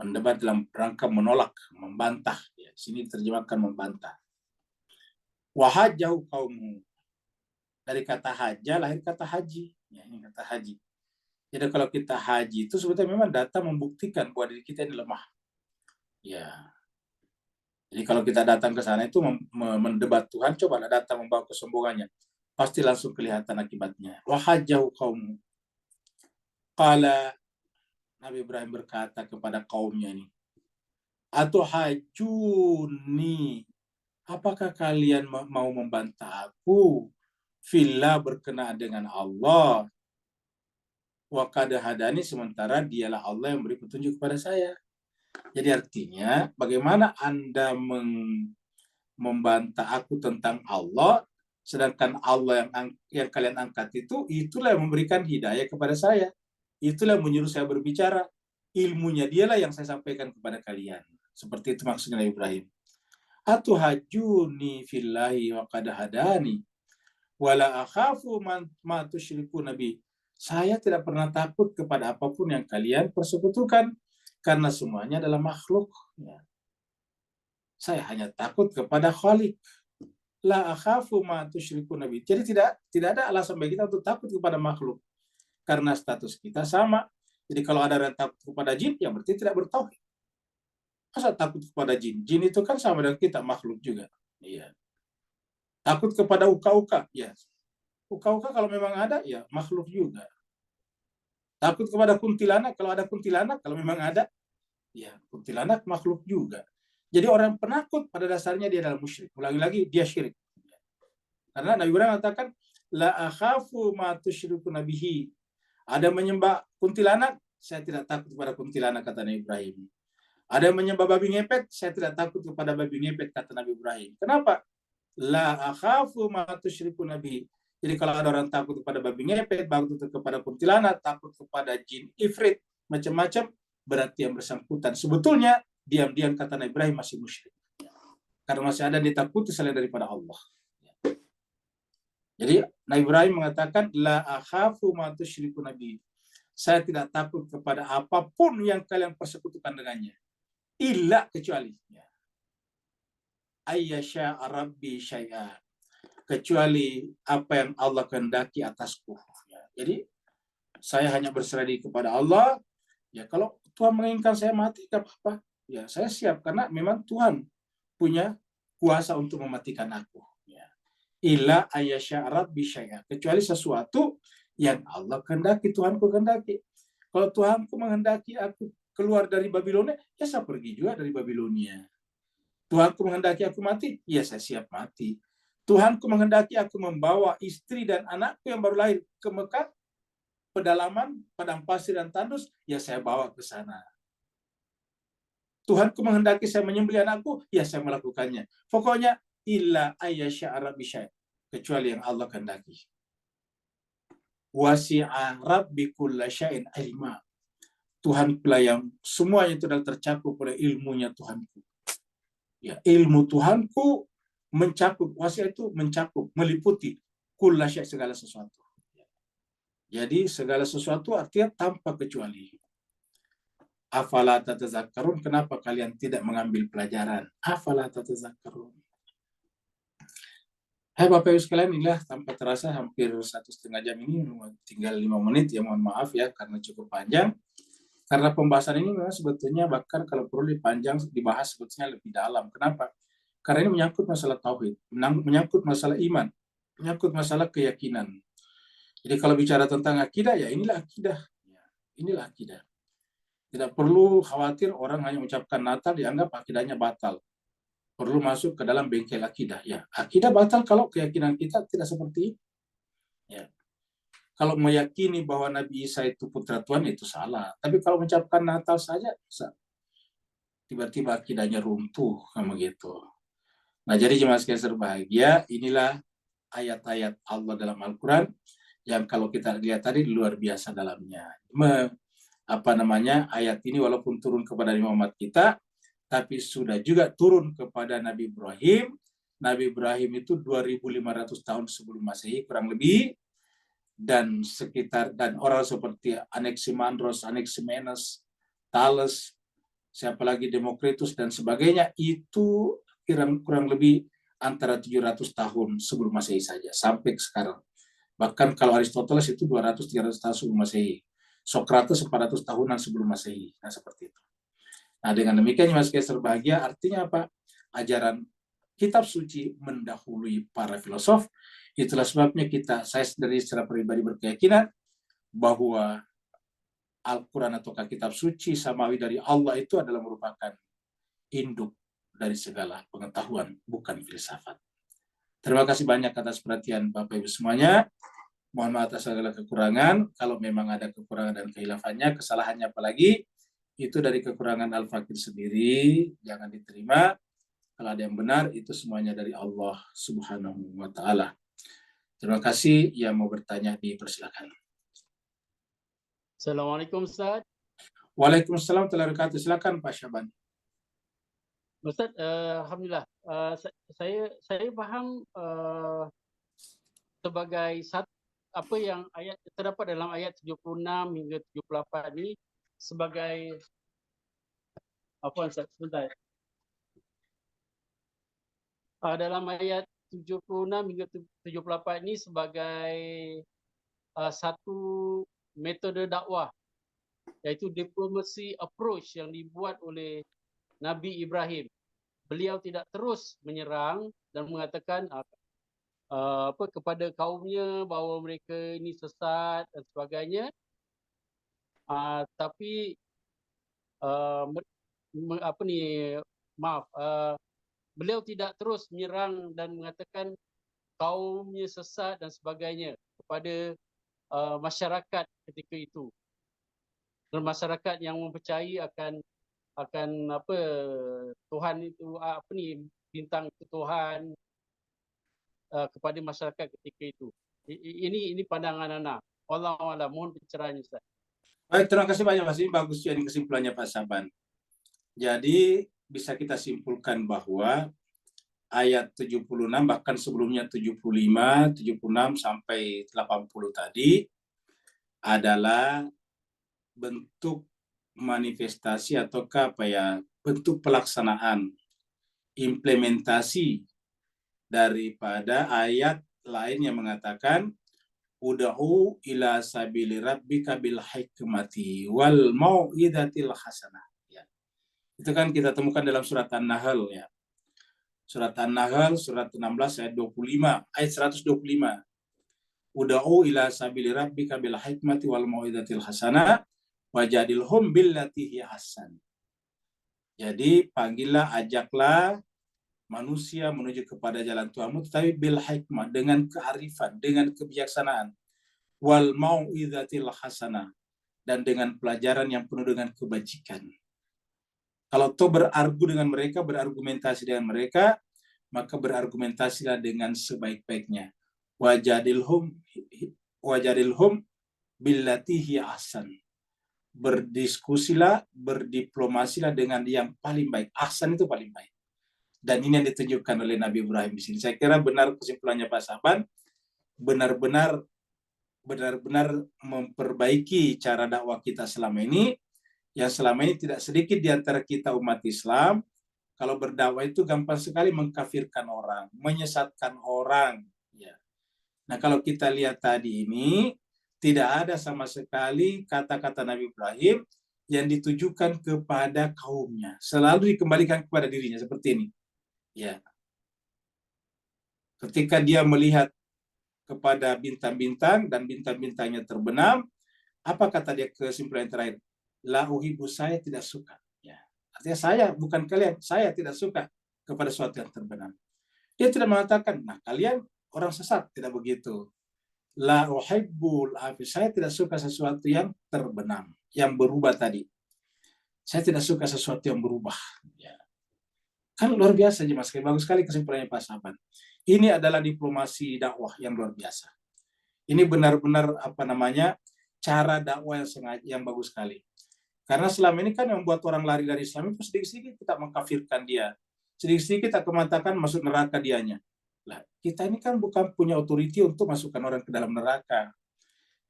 Mendebat dalam rangka menolak, membantah. Ya. Sini diterjemahkan membantah. Wahajjahu qaumuhu. Dari kata haja lahir kata haji. Ya, ini kata haji. Jadi kalau kita haji itu sebetulnya memang data membuktikan bahwa diri kita ini lemah. Ya. Jadi kalau kita datang ke sana itu mendebat Tuhan, cobalah datang membawa kesombongannya. Pasti langsung kelihatan akibatnya. Wahajjahu qaumuhu. Qala, Nabi Ibrahim berkata kepada kaumnya ini, atuhajuni, apakah kalian mau membantah aku fillah, berkenaan dengan Allah, wa qad hadani, sementara dialah Allah yang beri petunjuk kepada saya. Jadi artinya bagaimana Anda membantah aku tentang Allah, sedangkan Allah yang kalian angkat itulah yang memberikan hidayah kepada saya, itulah yang menyuruh saya berbicara, ilmunya dialah yang saya sampaikan kepada kalian. Seperti itu maksudnya Nabi Ibrahim. Atuhajuni fillahi wa qad hadani wala akhafu ma tusyriku nabi. Saya tidak pernah takut kepada apapun yang kalian persekutukan, karena semuanya adalah makhluk. Ya. Saya hanya takut kepada Khalik. La akhafu ma tusyriku nabi. Jadi tidak ada alasan bagi kita untuk takut kepada makhluk, karena status kita sama. Jadi kalau ada yang takut kepada jin, ya berarti tidak bertauhid. Masa takut kepada jin? Jin itu kan sama dengan kita, makhluk juga. Iya. Takut kepada uka-uka, ya. Uka-uka kalau memang ada, ya makhluk juga. Takut kepada kuntilanak, kalau ada kuntilanak, kalau memang ada, ya kuntilanak makhluk juga. Jadi orang penakut pada dasarnya dia adalah musyrik. Ulangi lagi, dia syirik. Karena Nabi Ibrahim mengatakan, la akhafu ma tusyriku nabihi. Ada menyembah kuntilanak, saya tidak takut kepada kuntilanak, kata Nabi Ibrahim. Ada menyembah babi ngepet, saya tidak takut kepada babi ngepet, kata Nabi Ibrahim. Kenapa? La akhafu ma tusyriku nabihi. Jadi kalau ada orang takut kepada babi ngepet, takut kepada kuntilanak, takut kepada jin ifrit, macam-macam, berarti yang bersangkutan sebetulnya diam-diam, kata Nabi Ibrahim, masih musyrik. Karena masih ada ditakuti selain daripada Allah. Jadi Nabi Ibrahim mengatakan, la akhafu ma tusyriku nabi. Saya tidak takut kepada apapun yang kalian persekutukan dengannya. Illa, kecuali. Ayyasha rabbi syai'a. Kecuali apa yang Allah kehendaki atasku. Jadi saya hanya berserah diri kepada Allah. Ya kalau Tuhan menginginkan saya mati, gak apa-apa. Ya saya siap karena memang Tuhan punya kuasa untuk mematikan aku. Ya. Illa ayyasha rabbi syai'a, kecuali sesuatu yang Allah kehendaki, Tuhanku kehendaki. Kalau Tuhanku menghendaki aku keluar dari Babilonia, ya saya pergi juga dari Babilonia. Tuhanku menghendaki aku mati, ya saya siap mati. Tuhanku menghendaki aku membawa istri dan anakku yang baru lahir ke Mekah, pedalaman, padang pasir dan tandus, ya saya bawa ke sana. Tuhanku menghendaki saya menyembelih anakku, ya saya melakukannya. Pokoknya, illa ayyasha rabbi syai', kecuali yang Allah kehendaki. Wasi'a rabbi kulla syai'in ilma. Tuhan pula yang semuanya itu adalah tercakup oleh ilmunya Tuhanku. Ya, ilmu Tuhanku mencakup, wasi'a itu mencakup, meliputi kulla syai', segala sesuatu. Jadi segala sesuatu artinya tanpa kecuali. Afala tatazakkarun, kenapa kalian tidak mengambil pelajaran? Afala tatazakkarun. Hai Bapak Ibu sekalian, inilah tanpa terasa hampir 1,5 jam ini, tinggal 5 menit ya, mohon maaf ya karena cukup panjang. Karena pembahasan ini memang sebetulnya bahkan kalau perlu dipanjang dibahas sebetulnya lebih dalam. Kenapa? Karena ini menyangkut masalah tauhid, menyangkut masalah iman, menyangkut masalah keyakinan. Jadi kalau bicara tentang akidah, ya inilah akidah. Ya, inilah akidah. Tidak perlu khawatir orang hanya mengucapkan Natal dianggap akidahnya batal. Perlu masuk ke dalam bengkel akidah. Ya, akidah batal kalau keyakinan kita tidak seperti itu. Ya. Kalau meyakini bahwa Nabi Isa itu putra Tuhan, itu salah. Tapi kalau mengucapkan Natal saja, tiba-tiba akidahnya runtuh, kayak begitu. Nah, jadi jemaah sekalian berbahagia, inilah ayat-ayat Allah dalam Al-Quran yang kalau kita lihat tadi luar biasa dalamnya. Ayat ini walaupun turun kepada Nabi Muhammad kita, tapi sudah juga turun kepada Nabi Ibrahim. Nabi Ibrahim itu 2.500 tahun sebelum Masehi kurang lebih, dan orang seperti Anaximandros, Anaximenes, Thales, siapa lagi Demokritus dan sebagainya, itu kurang lebih antara 700 tahun sebelum Masehi saja sampai sekarang. Bahkan kalau Aristoteles itu 200-300 tahun sebelum Masehi. Sokrates 400 tahunan sebelum Masehi. Nah, seperti itu. Nah, dengan demikian, Mas Kaiser bahagia, artinya apa? Ajaran kitab suci mendahului para filosof. Itulah sebabnya saya sendiri secara pribadi berkeyakinan bahwa Al-Quran atau kitab suci samawi dari Allah itu adalah merupakan induk dari segala pengetahuan, bukan filsafat. Terima kasih banyak atas perhatian Bapak Ibu semuanya. Mohon maaf atas segala kekurangan. Kalau memang ada kekurangan dan kehilafannya, kesalahannya apalagi, itu dari kekurangan Al-Fakir sendiri, jangan diterima. Kalau ada yang benar, itu semuanya dari Allah Subhanahu wa Ta'ala. Terima kasih. Yang mau bertanya, dipersilakan. Assalamualaikum Ustaz. Waalaikumsalam warahmatullahi wabarakatuh. Silakan Pak Syaban. Ustaz, alhamdulillah. Saya faham sebagai apa yang terdapat dalam ayat 76 hingga 78 ini sebagai apa Ustaz? Sebentar. Dalam ayat 76 hingga 78 ini sebagai satu metode dakwah, iaitu diplomacy approach yang dibuat oleh Nabi Ibrahim. Beliau tidak terus menyerang dan mengatakan kepada kaumnya bahawa mereka ini sesat dan sebagainya. Tapi beliau tidak terus menyerang dan mengatakan kaumnya sesat dan sebagainya kepada masyarakat ketika itu. Dan masyarakat yang mempercayai akan Tuhan itu bintang itu Tuhan kepada masyarakat ketika itu. Ini pandangan anak. Wallahu a'lam, mohon pencerahan Ustaz. Baik, terima kasih banyak Mas. Ini bagus jadi kesimpulannya Pak Syaban. Jadi bisa kita simpulkan bahwa ayat 76 bahkan sebelumnya 75, 76 sampai 80 tadi adalah bentuk manifestasi ataukah bentuk pelaksanaan implementasi daripada ayat lain yang mengatakan ud'u ila sabili rabbika bil hikmati wal mau'izatil hasanah. Ya. Itu kan kita temukan dalam surat An-Nahl ya. Surat An-Nahl surat 16 ayat 25, ayat 125. Ud'u ila sabili rabbika bil hikmati wal mau'izatil hasanah wajadilhum billati hiya hasan. Jadi panggillah, ajaklah manusia menuju kepada jalan Tuhanmu, tetapi bil hikmah, dengan kearifan, dengan kebijaksanaan, wal mau'izatil hasanah, dan dengan pelajaran yang penuh dengan kebajikan. Kalau toh berargumentasi dengan mereka, maka berargumentasilah dengan sebaik-baiknya. Wajadilhum billati hiya ahsan. Berdiskusilah, berdiplomasilah dengan yang paling baik. Ahsan itu paling baik. Dan ini yang ditunjukkan oleh Nabi Ibrahim di sini. Saya kira benar kesimpulannya Pak Saban, benar-benar memperbaiki cara dakwah kita selama ini, yang selama ini tidak sedikit di antara kita umat Islam, kalau berdakwah itu gampang sekali mengkafirkan orang, menyesatkan orang. Ya. Nah kalau kita lihat tadi ini, tidak ada sama sekali kata-kata Nabi Ibrahim yang ditujukan kepada kaumnya. Selalu dikembalikan kepada dirinya, seperti ini. Ya. Ketika dia melihat kepada bintang-bintang dan bintang-bintangnya terbenam, apa kata dia kesimpulan terakhir? La uhibbu, saya tidak suka. Ya. Artinya saya, bukan kalian, saya tidak suka kepada sesuatu yang terbenam. Dia tidak mengatakan, nah kalian orang sesat, tidak begitu. La uhibbul afis, saya tidak suka sesuatu yang terbenam, yang berubah tadi. Saya tidak suka sesuatu yang berubah. Ya. Kan luar biasa aja Mas, bagus sekali kesimpulannya Pak Saban. Ini adalah diplomasi dakwah yang luar biasa. Ini benar-benar cara dakwah yang bagus sekali. Karena selama ini kan yang membuat orang lari dari Islam itu sedikit-sedikit kita mengkafirkan dia. Sedikit-sedikit kita mengatakan masuk neraka dianya. Lah, kita ini kan bukan punya otoriti untuk masukkan orang ke dalam neraka.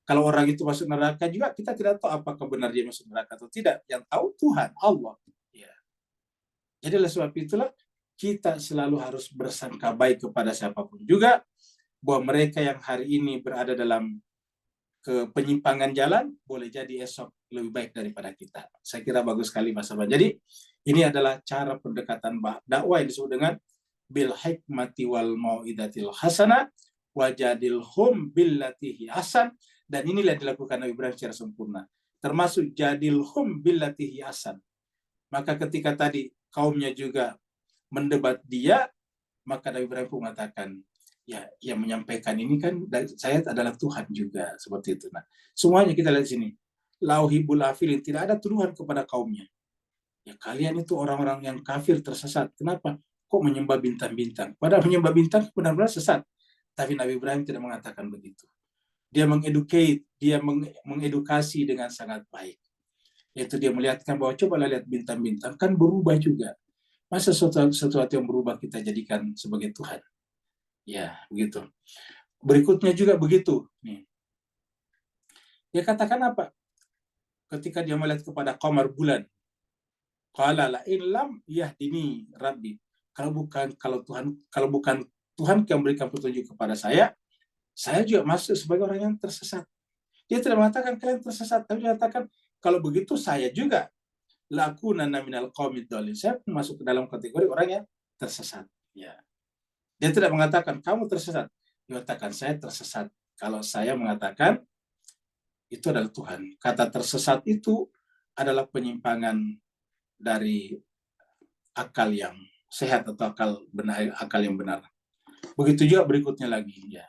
Kalau orang itu masuk neraka juga, kita tidak tahu apakah benar dia masuk neraka atau tidak. Yang tahu Tuhan, Allah. Ya. Jadi oleh sebab itulah, kita selalu harus bersangka baik kepada siapapun juga, bahwa mereka yang hari ini berada dalam penyimpangan jalan, boleh jadi esok lebih baik daripada kita. Saya kira bagus sekali Mas Abah. Jadi, ini adalah cara pendekatan dakwah yang disebut dengan bil hikmati wal mau'izatil hasanah wajadilhum billati hi ahsan, dan inilah yang dilakukan Nabi Ibrahim secara sempurna, termasuk jadilhum billati hi ahsan. Maka ketika tadi kaumnya juga mendebat dia, maka Nabi Ibrahim pun mengatakan, ya yang menyampaikan ini kan saya adalah Tuhan juga, seperti itu. Nah, semuanya kita lihat di sini. Lauhibul afilin, tidak ada tuduhan kepada kaumnya. Ya kalian itu orang-orang yang kafir, tersesat. Kenapa? Kok menyembah bintang-bintang? Padahal menyembah bintang benar-benar sesat. Tapi Nabi Ibrahim tidak mengatakan begitu. Dia mengedukasi dengan sangat baik. Yaitu dia melihatkan bahwa coba lihat bintang-bintang, kan berubah juga. Masa sesuatu yang berubah kita jadikan sebagai Tuhan? Ya, begitu. Berikutnya juga begitu. Nih. Dia katakan apa? Ketika dia melihat kepada qamar, bulan. Qala la illam yahdini rabbi. Kalau bukan Tuhan yang memberikan petunjuk kepada saya juga masuk sebagai orang yang tersesat. Dia tidak mengatakan kalian tersesat, tapi dia mengatakan kalau begitu saya juga lakunanna minal qaumid dhalin. Saya masuk ke dalam kategori orang yang tersesat. Ya. Dia tidak mengatakan kamu tersesat. Dia mengatakan saya tersesat. Kalau saya mengatakan itu adalah Tuhan. Kata tersesat itu adalah penyimpangan dari akal yang sehat atau akal yang benar. Begitu juga berikutnya lagi. Ya.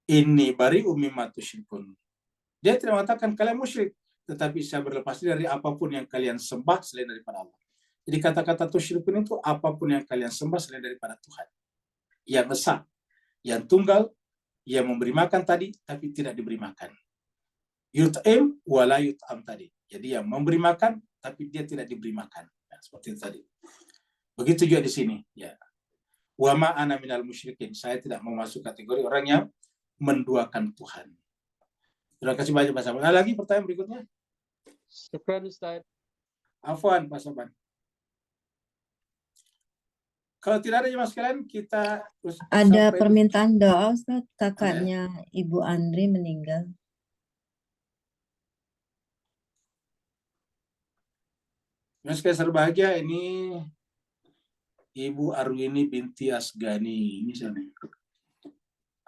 Ini bari'u mimma tusyrikun. Dia tidak mengatakan kalian musyrik, tetapi saya berlepas diri dari apapun yang kalian sembah selain daripada Allah. Jadi kata-kata tusyrikun itu apapun yang kalian sembah selain daripada Tuhan. Yang esa, yang tunggal, yang memberi makan tadi, tapi tidak diberi makan. Yut'im wala yut'am tadi. Jadi yang memberi makan, tapi dia tidak diberi makan. Nah, seperti itu tadi. Begitu juga di sini. Ya. Wa ma ana minal musyrikin. Saya tidak mau masuk kategori orang yang menduakan Tuhan. Terima kasih banyak Pak Saban. Ada lagi pertanyaan berikutnya? Syukran Ustaz. Afwan Pak Saban. Kalau tidak ada jemaah sekalian, kita Ada sampai permintaan doa Ustaz, kakaknya Ibu Andri meninggal. Jemaah sekalian berbahagia, ini Ibu Arwini binti Asgani. Ini sana.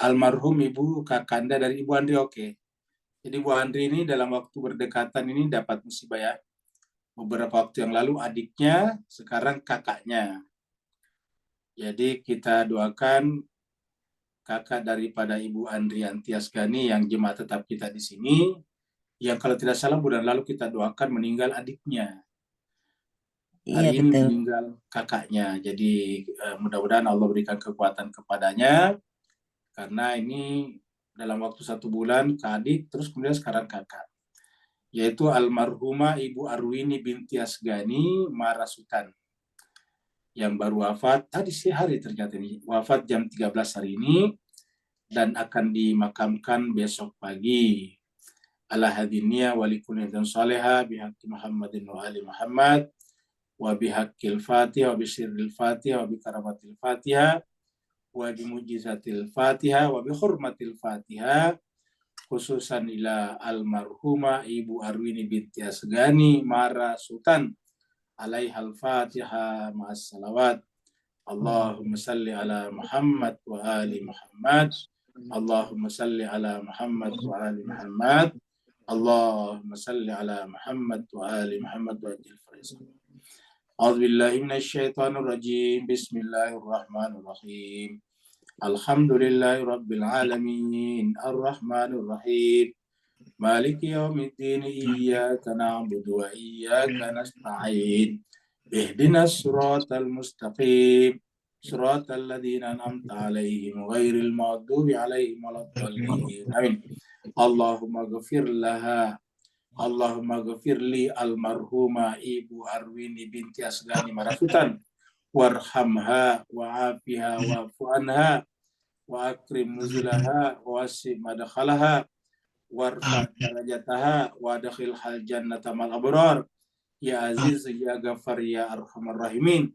Almarhum Ibu Kakanda dari Ibu Andri, oke. Jadi Bu Andri ini dalam waktu berdekatan ini dapat musibah ya. Beberapa waktu yang lalu adiknya, sekarang kakaknya. Jadi kita doakan kakak daripada Ibu Andrianti Asgani yang jemaah tetap kita di sini, yang kalau tidak salah bulan lalu kita doakan meninggal adiknya. Iya Hari ini betul. meninggal kakaknya. Jadi mudah-mudahan Allah berikan kekuatan kepadanya, karena ini dalam waktu 1 bulan ke adik, terus kemudian sekarang kakak. Yaitu almarhumah Ibu Arwini binti Asgani Marasutan, yang baru wafat tadi sehari, ternyata ini wafat jam 13 hari ini dan akan dimakamkan besok pagi. Ala hadiniya walikulidan saleha bihaqi Muhammadin wa ali Muhammad wa bihaqqil Fatihah wa bisirril Fatihah wa bikaramatil Fatihah wa bimujizatil Fatihah wa bihurmatil Fatihah, khususan ila almarhumah Ibu Arwini binti Asgani Marasutan alaihal Fatihah ma'as salawat. Allahumma salli ala Muhammad wa ali Muhammad. Allahumma salli ala Muhammad wa ali Muhammad. Allahumma salli ala Muhammad wa ali Muhammad wa ajil faizah. A'udzu billahi minasy syaithanir rajim. Bismillahirrahmanirrahim. Alhamdulillahi rabbil alamin. Arrahmanir rahim. Maliki yaumiddin. Iyyaka na'budu wa iyyaka nasta'in. Ihdinas siratal mustaqim. Siratal ladzina an'amta 'alaihim ghairil maghdubi 'alaihim waladdallin. Amin. Allahumma ghfir laha. Allahumma ghfir li almarhumah Ibu Arwini binti Asgani Marasutan. Warhamha wa'afiha wa'fu anha wa akrim nuzulaha wa wasi' madkhalaha warfa darajataha wa adkhilhal jannata mal abrar. Ya Aziz, ya Ghafar, ya Arhamar Rahimin.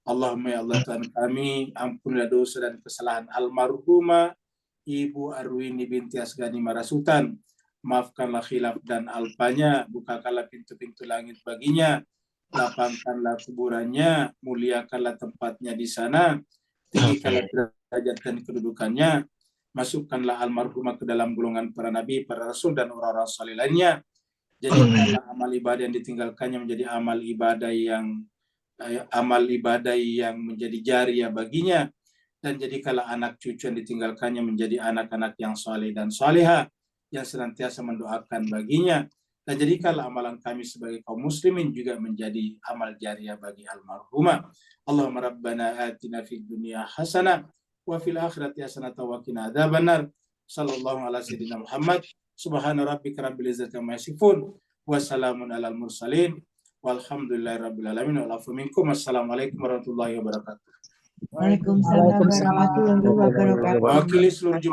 Allahumma ya Allah Tuhan kami, ampunilah dosa dan kesalahan almarhumah Ibu Arwini binti Asgani Marasutan. Maafkanlah khilaf dan alpanya, bukakanlah pintu-pintu langit baginya, lapangkanlah kuburannya, muliakanlah tempatnya di sana, tinggikanlah derajat dan kedudukannya, masukkanlah almarhumah ke dalam golongan para nabi, para rasul, dan orang-orang saleh lainnya. Jadikanlah amal ibadah yang ditinggalkannya menjadi amal ibadah yang menjadi jariah baginya, dan jadikanlah anak cucu yang ditinggalkannya menjadi anak-anak yang saleh dan saleha yang senantiasa mendoakan baginya, dan jadikanlah amalan kami sebagai kaum muslimin juga menjadi amal jariah bagi almarhumah. Allahumma rabbana atina fid dunya hasanah wa fil akhirati hasanah wa qina adzabannar. Sallallahu ala sayyidina Muhammad. Subhana rabbika rabbil izzati amma yasifun wa salamun alal mursalin walhamdulillahi rabbil alamin wa afu minkum. Assalamualaikum warahmatullahi wabarakatuh. Waalaikumsalam warahmatullahi wabarakatuh. Wakili seluruh